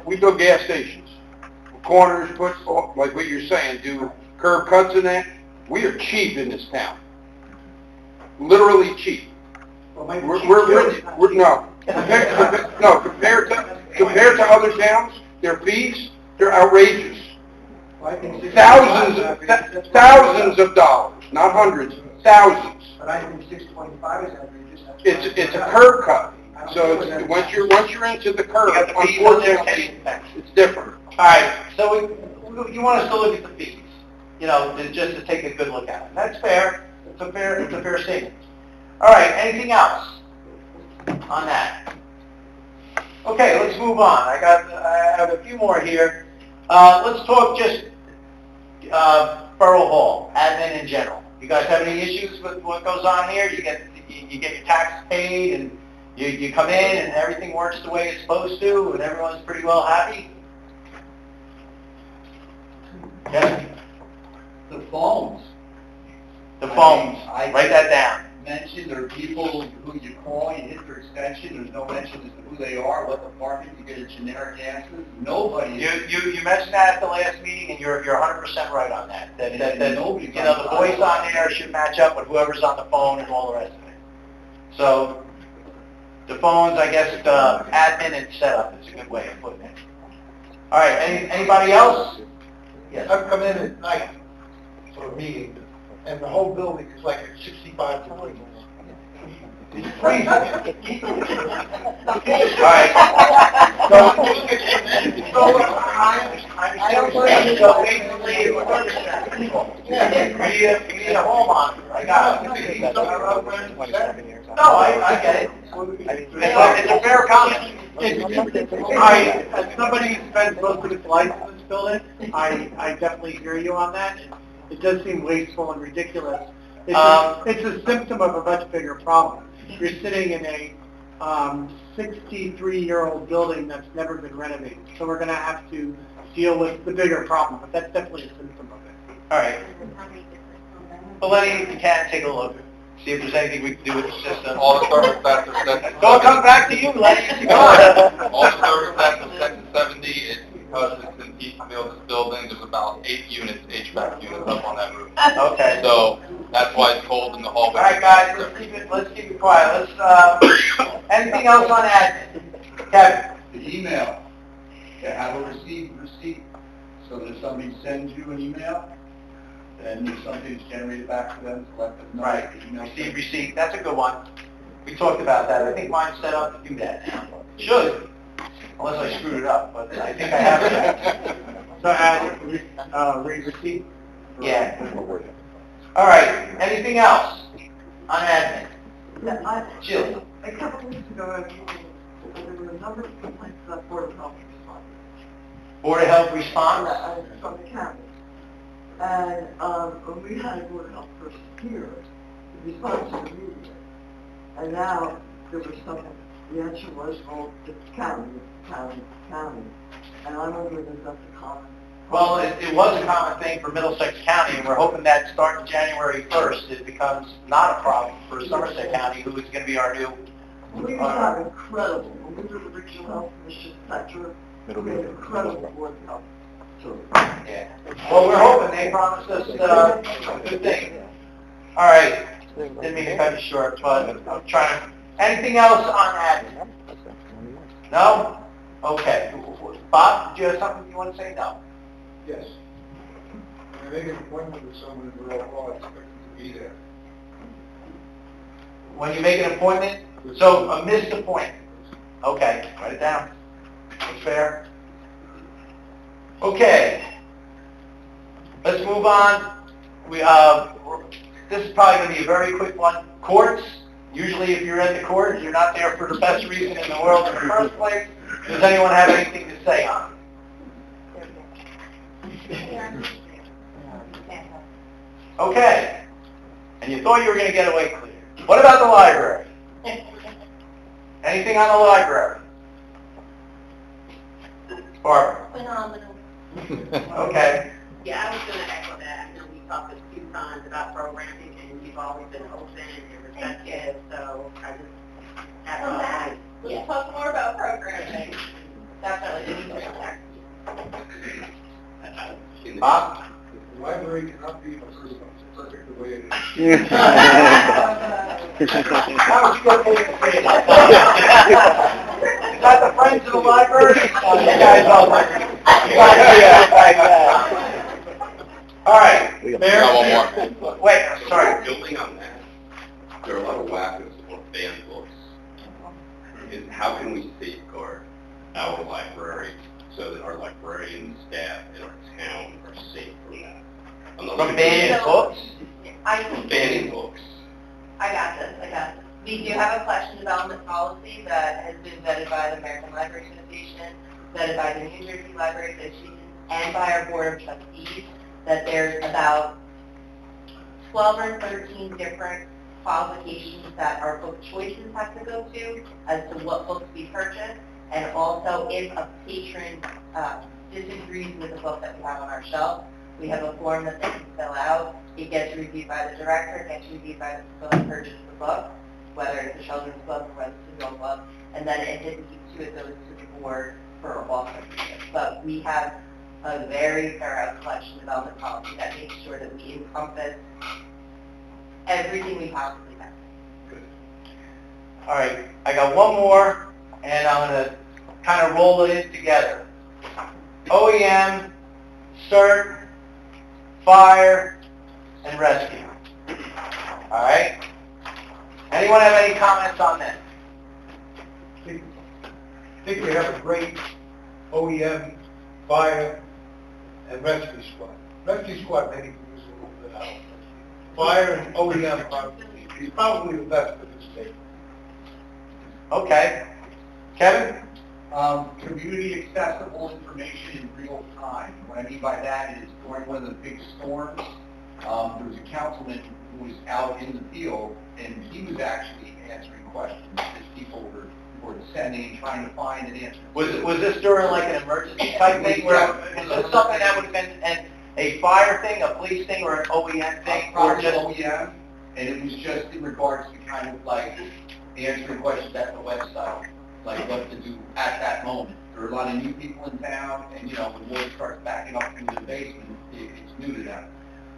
We build gas stations, corners, like what you're saying, do curb cuts in that. We are cheap in this town. Literally cheap. Well, maybe We're no. Compared to other towns, their fees, they're outrageous. Well, I think Thousands of dollars, not hundreds, thousands. But I think 625 is outrageous. It's a curb cut. So once you're into the curb, unfortunately, it's different. All right, so you want us to look at the fees, you know, just to take a good look at it. That's fair. It's a fair statement. All right, anything else on that? Okay, let's move on. I have a few more here. Let's talk just Borough Hall, admin in general. You guys have any issues with what goes on here? You get your taxes paid, and you come in, and everything works the way it's supposed to, and everyone's pretty well happy? Yes? The phones. The phones. I Write that down. mentioned, there are people who you call, you hit their extension, there's no mention as to who they are, what department, you get a generic answer. Nobody. You mentioned that at the last meeting, and you're 100% right on that. That Nobody's you know, the voice on there should match up with whoever's on the phone and all the rest of it. So the phones, I guess, admin and setup is a good way of putting it. All right, anybody else? Yes. I've come in at night for a meeting, and the whole building is like at 65 degrees. It's crazy. All right. I don't believe So basically, we need a home monitor. I got it. No, I get it. It's a fair comment. As somebody who spends most of his life in this building, I definitely hear you on that. It does seem wasteful and ridiculous. It's a symptom of a much bigger problem. You're sitting in a 63-year-old building that's never been renovated, so we're going to have to deal with the bigger problem, but that's definitely a symptom of it. All right. Well, Lenny, if you can, take a look. See if there's anything we can do with the system. All the service staff is Don't come back to you, Lenny. all the service staff is Section 70. It's because it's in piecemeal, this building, there's about 8 units, HVAC units up on that roof. Okay. So that's why it's cold in the hallway. All right, guys, let's keep it quiet. Anything else on admin? Kevin? The email, they have a receipt, so that if somebody sends you an email, then if something's generated back to them, to let them know. Right, receipt, that's a good one. We talked about that. I think mine's set up to do that now. Should, unless I screwed it up, but I think I have it. So add receipt? Yeah. All right, anything else on admin? Jill? A couple weeks ago, there were a number of complaints about Board of Health response. Board of Health response? From the county. And, when we had a board of health person here, the response was immediate. And now, there was something, the answer was, well, it's county. And I'm wondering if that's a common. Well, it was a common thing for Middlesex County, and we're hoping that starting January 1st, it becomes not a problem for Somerset County, who is going to be our new... We have incredible, when we were the regional health commission sector, we have incredible board of health. Yeah. Well, we're hoping they promised us a good thing. All right. Didn't mean to cut you short, but I'm trying to... Anything else on that? No? Okay. Bob, did you have something you want to say? No. Yes. When I make an appointment with someone in Borough Hall, I expect them to be there. When you make an appointment? So, a missed appointment. Okay, write it down. That's fair. Okay. Let's move on. This is probably going to be a very quick one. Courts. Usually if you're in the court, you're not there for the best reason in the world in the first place. Does anyone have anything to say on it? Okay. And you thought you were going to get away clear. What about the library? Anything on the library? Barbara? Phenomenal. Okay. Yeah, I was going to echo that. I know we talked a few times about programming, and you've always been open and receptive, so I just have Come back. Let's talk more about programming. Definitely. Bob? The library cannot be perfect the way it is. How would you get paid to say it like that? Is that the Friends of the Library? Oh, you guys all like all right. We got one more. Wait, sorry. Building on that, there are a lot of WACs or banned books. How can we safeguard our library so that our librarian staff in our town are safe from that? From banning books? Banning books. I got this. We do have a collection development policy that has been vetted by the American Library Association, vetted by the New Jersey Library Association, and by our Board of Trustees, that there's about 12 or 13 different qualifications that our book choices have to go to as to what books we purchase, and also if a patron disagrees with the book that we have on our shelf, we have a form that they can fill out. It gets reviewed by the director, it gets reviewed by the people that purchased the book, whether it's a children's book or whether it's a real book, and then if it needs to, it goes to the board for author review. But we have a very thorough collection development policy that makes sure that we encompass everything we possibly can. Good. All right, I got one more, and I'm going to kind of roll it in together. OEM, CERT, fire, and rescue. All right? Anyone have any comments on that? I think we have a great OEM, fire, and rescue squad. Rescue squad maybe can use a little bit of help. Fire and OEM is probably the best for this state. Okay. Kevin? Community accessible information in real time. What I mean by that is during one of the big storms, there was a councilman who was out in the field, and he was actually answering questions that people were sending, trying to find and answer. Was this during like an emergency type thing? Where, was this something that would have been a fire thing, a police thing, or an OEM thing? Or just OEM, and it was just in regards to kind of like answering questions at the website, like what to do at that moment. There are a lot of new people in town, and when water starts backing up into the basement, it's new to them.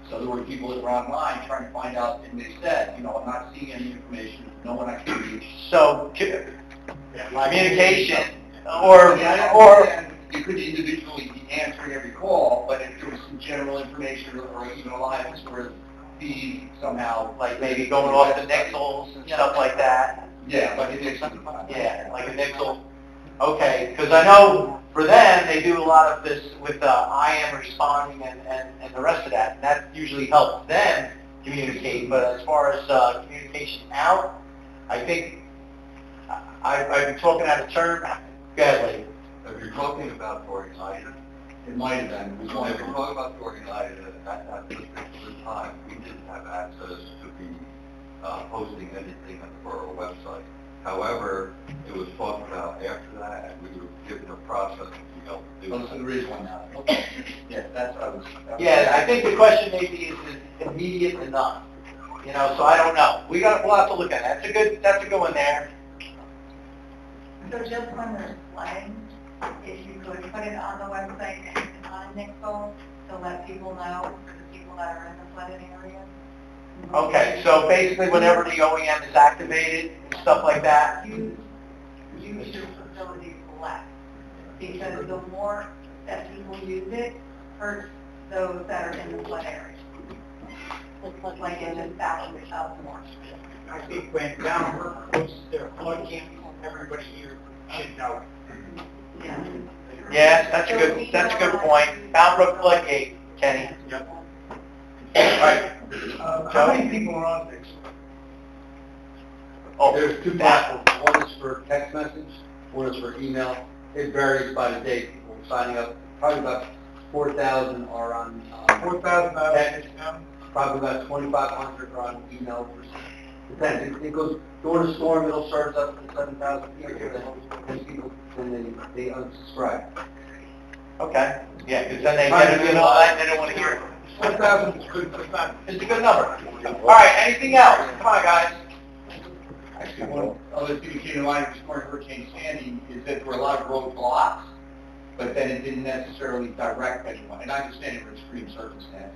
So there were people that were online trying to find out, and they said, I'm not seeing any information, no one I can reach. So, communication, or you could individually be answering every call, but if there was some general information or even a live sort of feed somehow, like maybe going off the nixles and stuff like that. Yeah, like a nixle. Yeah, like a nixle. Okay, because I know for them, they do a lot of this with I am responding and the rest of that, and that usually helps them communicate, but as far as communication out, I think I've been talking out of turn. Go ahead, Lee. If you're talking about, for example, It might have been. It was one When of we them. talk about during the night, at that particular time, we didn't have access to be posting anything on the borough website. However, it was talked about after that, and we were given a process to be able to do Oh, that. so there is one now. Okay. Yeah, that's what I was. Yeah, I think the question maybe is immediate enough, you know, so I don't know. We'll have to look at it. That's a good one there. So just when there's flooding, if you could put it on the website and on Nixle to let people know, for the people that are in the flooded areas. Okay, so basically whenever the OEM is activated and stuff like that. Use your facilities less, because the more that people use it, hurts those that are in the flood area. Like it just balances out more. I think when Downbrook puts their flood camp, everybody here should know. Yeah. Yeah, that's a good point. Boundbrook Floodgate, Kenny. Yep. All right. How many people are on this? Oh, There's two platforms. One is for text message, one is for email. It varies by the day. People are signing up. Probably about 4,000 are on 4,000 out of this now? probably about 2,500 are on email. Depends. It goes during the storm. It'll surge up to 7,000 people. Then people they unsubscribe. Okay, yeah, because then they get it and all that, and they don't want to hear it. 4,000 is good, but not. It's a good number. All right, anything else? Come on, guys. Actually, one other thing that came to mind before Hurricane Sandy is that there were a lot of road blocks, but then it didn't necessarily direct anyone. And I understand it for extreme circumstances.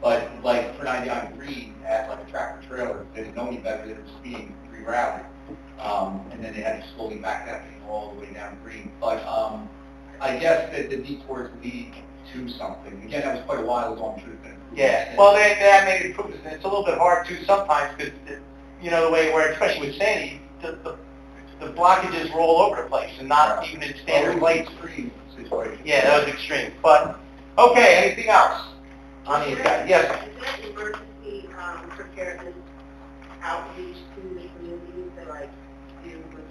But like for 99 Green had like a tractor trailer, they didn't know any better, they were just being rerouted. And then they had to slowly back that thing all the way down Green. But I guess that the detours lead to something. Again, that was quite a while ago, I'm sure it's been improved. Yeah, well, they have made improvements, and it's a little bit hard too sometimes, because, you know, the way it works, especially with Sandy, the blockages were all over the place, and not even in standard lanes. Extreme situation. Yeah, that was extreme. But, okay, anything else on these guys? Yes, ma'am. Is there emergency preparedness outreach to the community to like do with,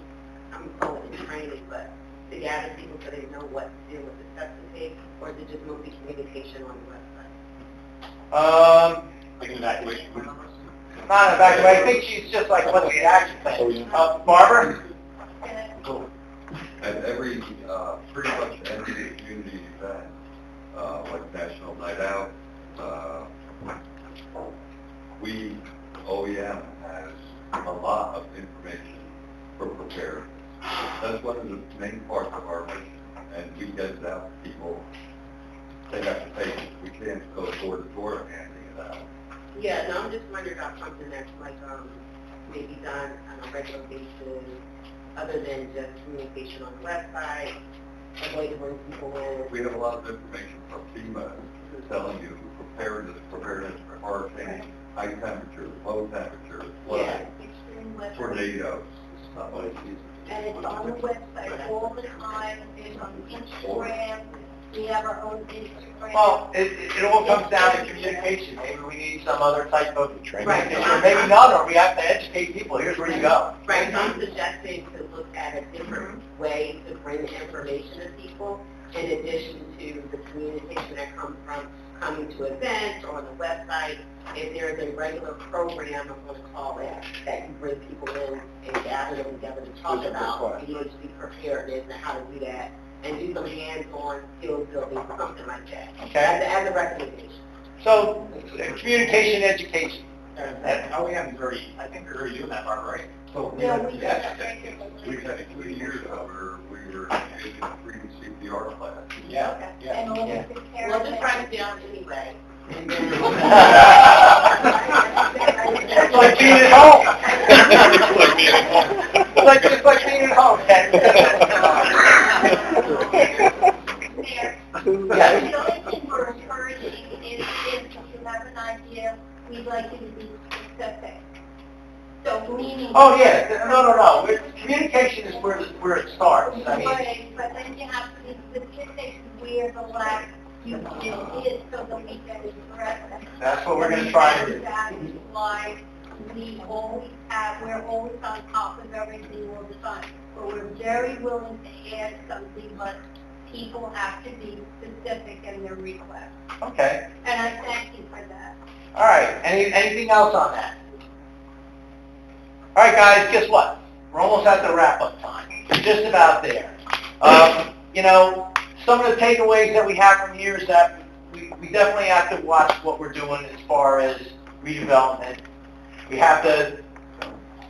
I'm calling it training, but to gather people so they know what to do with the steps to take, or is it just mostly communication on the website? Like an evacuation. Not in fact, I think she's just like, what's the action plan? Barbara? At every, pretty much every community event, like National Night Out, OEM has a lot of information for preparedness. That's one of the main parts of our mission, and we get it out to people. They have to take it. We can't go door to door handing it out. Yeah, no, I'm just wondering about something that's like, maybe done on a regular basis, other than just communication on the website, a way to bring people in. We have a lot of information from FEMA telling you preparedness for hurricanes, high temperatures, low temperatures, flooding, Extreme weather. tornadoes, stuff like that. And it's on the website all the time, it's on Instagram, we have our own Instagram. Well, it all comes down to communication. Maybe we need some other type of training, Right. or maybe none, or we have to educate people. Here's where you go. Right, so I'm suggesting to look at a different way to bring information to people, in addition to the communication that comes from coming to events or on the website. If there's a regular program, I'm going to call it, that you bring people in and gather them together to talk about emergency preparedness and how to do that, and do some hands-on skill building, something like that. Okay. As a recommendation. So, communication, education. And OEM is very, I think they're very doing that part, right? So Yeah, we yes, do. we've had 2 years ago where we were taking a free CPR class. Yeah, yeah. And all Yeah. the Well, just try to down anyway. And then- It's like being at home. It's like being at home, Ken. There. The only thing we're encouraging is if you have an idea, we'd like you to be specific. So meaning. Oh, yeah, no. Communication is where it starts. I mean, Right, but then you have to be specific where the lack you is so that we can address it. that's what we're gonna try to do. That is why we're always on top of everything all the time. But we're very willing to add something, but people have to be specific in their request. Okay. And I thank you for that. All right. Anything else on that? All right, guys. Guess what? We're almost at the wrap-up time. We're just about there. You know, some of the takeaways that we have from here is that we definitely have to watch what we're doing as far as redevelopment. We have to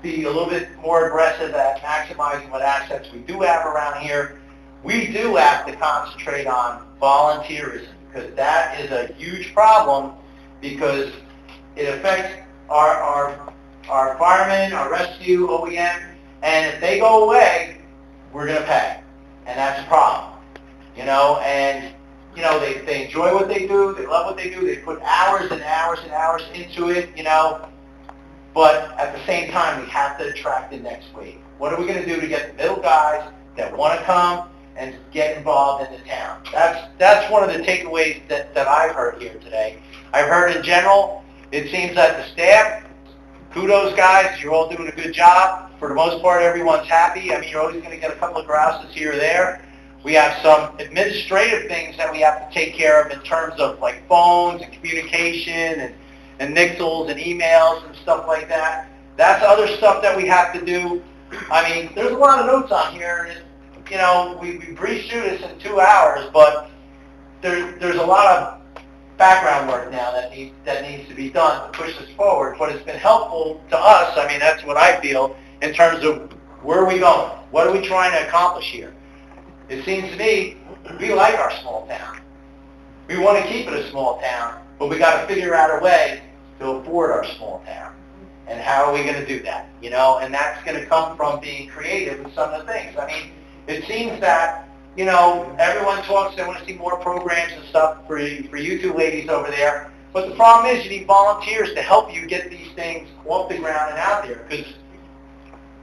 be a little bit more aggressive at maximizing what assets we do have around here. We do have to concentrate on volunteerism, because that is a huge problem, because it affects our firemen, our rescue, OEM, and if they go away, we're going to pay, and that's a problem. You know, and you know, they enjoy what they do, they love what they do, they put hours and hours and hours into it, you know, but at the same time, we have to attract the next wave. What are we going to do to get the middle guys that want to come and get involved in the town? That's one of the takeaways that I've heard here today. I've heard in general, it seems that the staff, kudos guys, you're all doing a good job. For the most part, everyone's happy. I mean, you're always going to get a couple of grouses here or there. We have some administrative things that we have to take care of in terms of like phones and communication and nixles and emails and stuff like that. That's other stuff that we have to do. I mean, there's a lot of notes on here. And, you know, we breezed through this in 2 hours, but there's a lot of background work now that needs to be done to push this forward. But it's been helpful to us. I mean, that's what I feel in terms of where are we going? What are we trying to accomplish here? It seems to me we like our small town. We want to keep it a small town, but we got to figure out a way to afford our small town. And how are we going to do that? You know, and that's going to come from being creative in some of the things. I mean, it seems that, you know, everyone talks, they want to see more programs and stuff for you two ladies over there. But the problem is you need volunteers to help you get these things off the ground and out there, because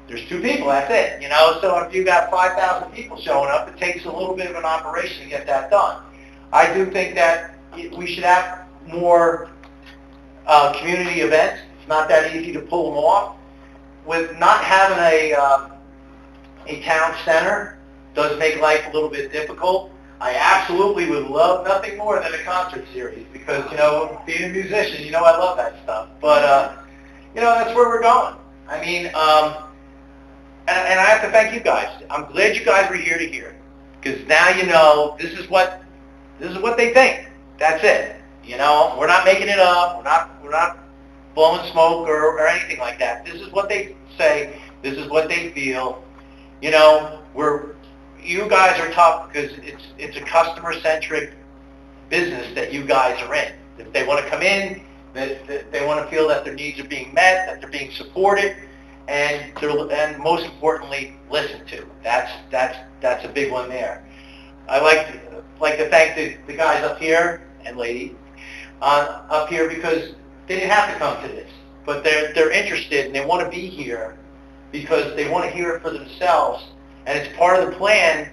there's 2 people, that's it, you know. So if you got 5,000 people showing up, it takes a little bit of an operation to get that done. I do think that we should have more community events. It's not that easy to pull them off. With not having a town center does make life a little bit difficult. I absolutely would love nothing more than a concert series, because, you know, being a musician, you know I love that stuff. But, you know, that's where we're going. I mean, and I have to thank you guys. I'm glad you guys were here to hear it, because now you know this is what they think. That's it. You know, we're not making it up. We're not blowing smoke or anything like that. This is what they say. This is what they feel. You know, you guys are tough because it's a customer-centric business that you guys are in. If they want to come in, that they want to feel that their needs are being met, that they're being supported, and most importantly, listened to. That's a big one there. I like to thank the guys up here and lady up here, because they didn't have to come to this, but they're interested and they want to be here because they want to hear it for themselves, and it's part of the plan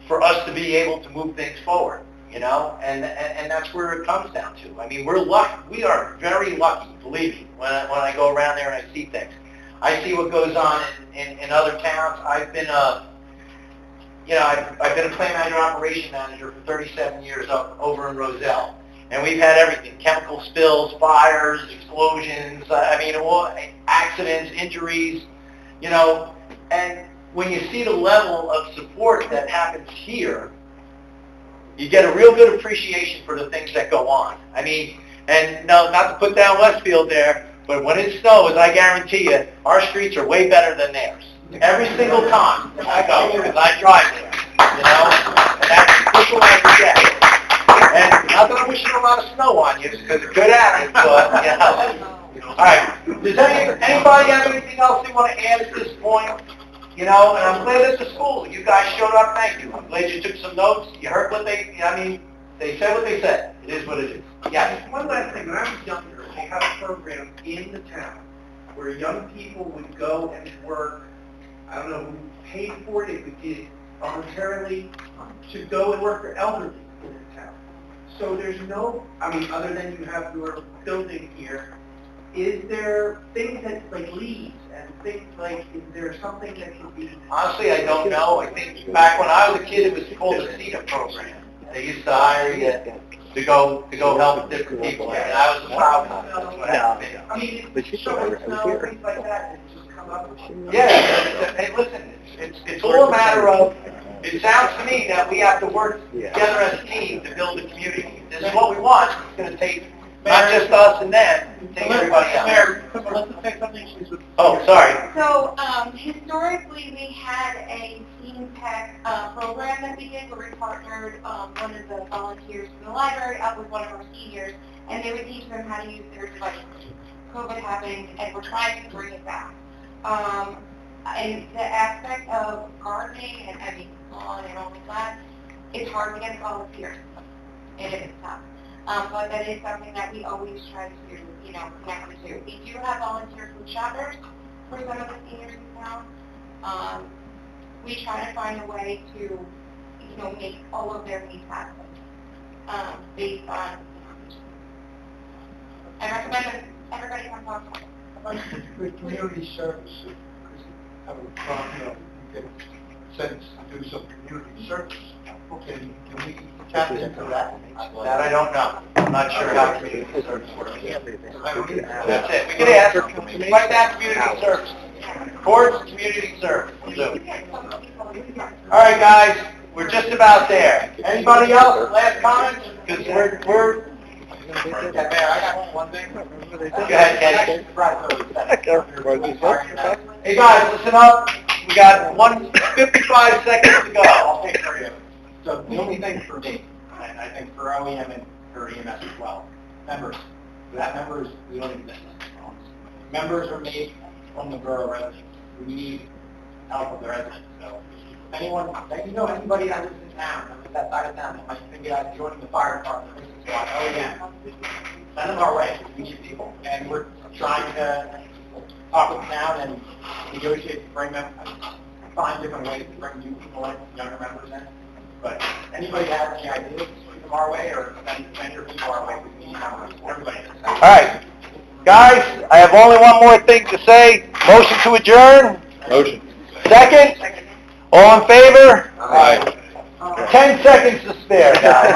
for us to be able to move things forward, you know, and that's where it comes down to. I mean, we're lucky. We are very lucky, believe me, when I go around there and I see things. I see what goes on in other towns. I've been a plant manager, operation manager for 37 years over in Roselle. And we've had everything: chemical spills, fires, explosions, I mean, accidents, injuries, you know. And when you see the level of support that happens here, you get a real good appreciation for the things that go on. I mean, and no, not to put down Westfield there, but when it snows, I guarantee you, our streets are way better than theirs. Every single time I go, because I drive there, you know, and that's what I forget. And not that I'm wishing a lot of snow on you, because it could happen, but, you know. All right, does anybody have anything else they want to add at this point? You know, and I'm glad at the school, you guys showed up, thank you. I'm glad you took some notes, you heard what they said what they said. It is what it is. Yeah. One last thing, when I was younger, they had a program in the town where young people would go and work. I don't know who paid for it, if we did voluntarily, to go and work for elderly in the town. So there's no, I mean, other than you have your building here, is there things that, like leads, and things like, is there something that could be? Honestly, I don't know. I think back when I was a kid, it was called the CETA program. They used to hire you to go help different people, and I was a problem. That's what happened. I mean, But she said, showing I was snow, here. things like that, and just come up with. Yeah, hey, listen, it's all a matter of, it sounds to me that we have to work together as a team to build a community. This is what we want. It's going to take not just us and them, take everybody else. Let's just say something. Oh, sorry. So, historically, we had a Teen Tech program that we did where we partnered one of the volunteers from the library up with one of our seniors, and they would teach them how to use their devices. COVID happened, and we're trying to bring it back. And the aspect of gardening and lawn and all of that, it's hard to get volunteers. It is tough. But that is something that we always try to, connect to. We do have volunteer food shoppers for some of the seniors in town. We try to find a way to, make all of their needs happen, based on, I recommend that everybody come talk to us. With community service, have a, you can send to do some community service. Can we tap into that? That I don't know. I'm not sure how community service works. That's it. We can ask. Find out community service. Towards community service. We'll do it. All right, guys. We're just about there. Anybody else? Last comments? Because we're. Yeah, Mayor, I got one thing. Go ahead, Kenny. Right, Hey guys, listen up. We got 55 seconds to go. I'll take care of you. So the only thing for me, and I think for OEM and for EMS as well, members. Without members, we don't exist. Members are made from the borough residents. We need help of the residents. So if anyone, anybody that lives in town, that lives that side of town, that might think about joining the fire department, police squad, OEM, send them our way. We need people. And we're trying to talk with the town and negotiate to bring them, find different ways to bring new people in, younger members in. But anybody has any ideas, shoot them our way, or send your people our way. We need members. Everybody. All right. Guys, I have only one more thing to say. Motion to adjourn? Motion. Second? All in favor? Aye. 10 seconds to spare, guys.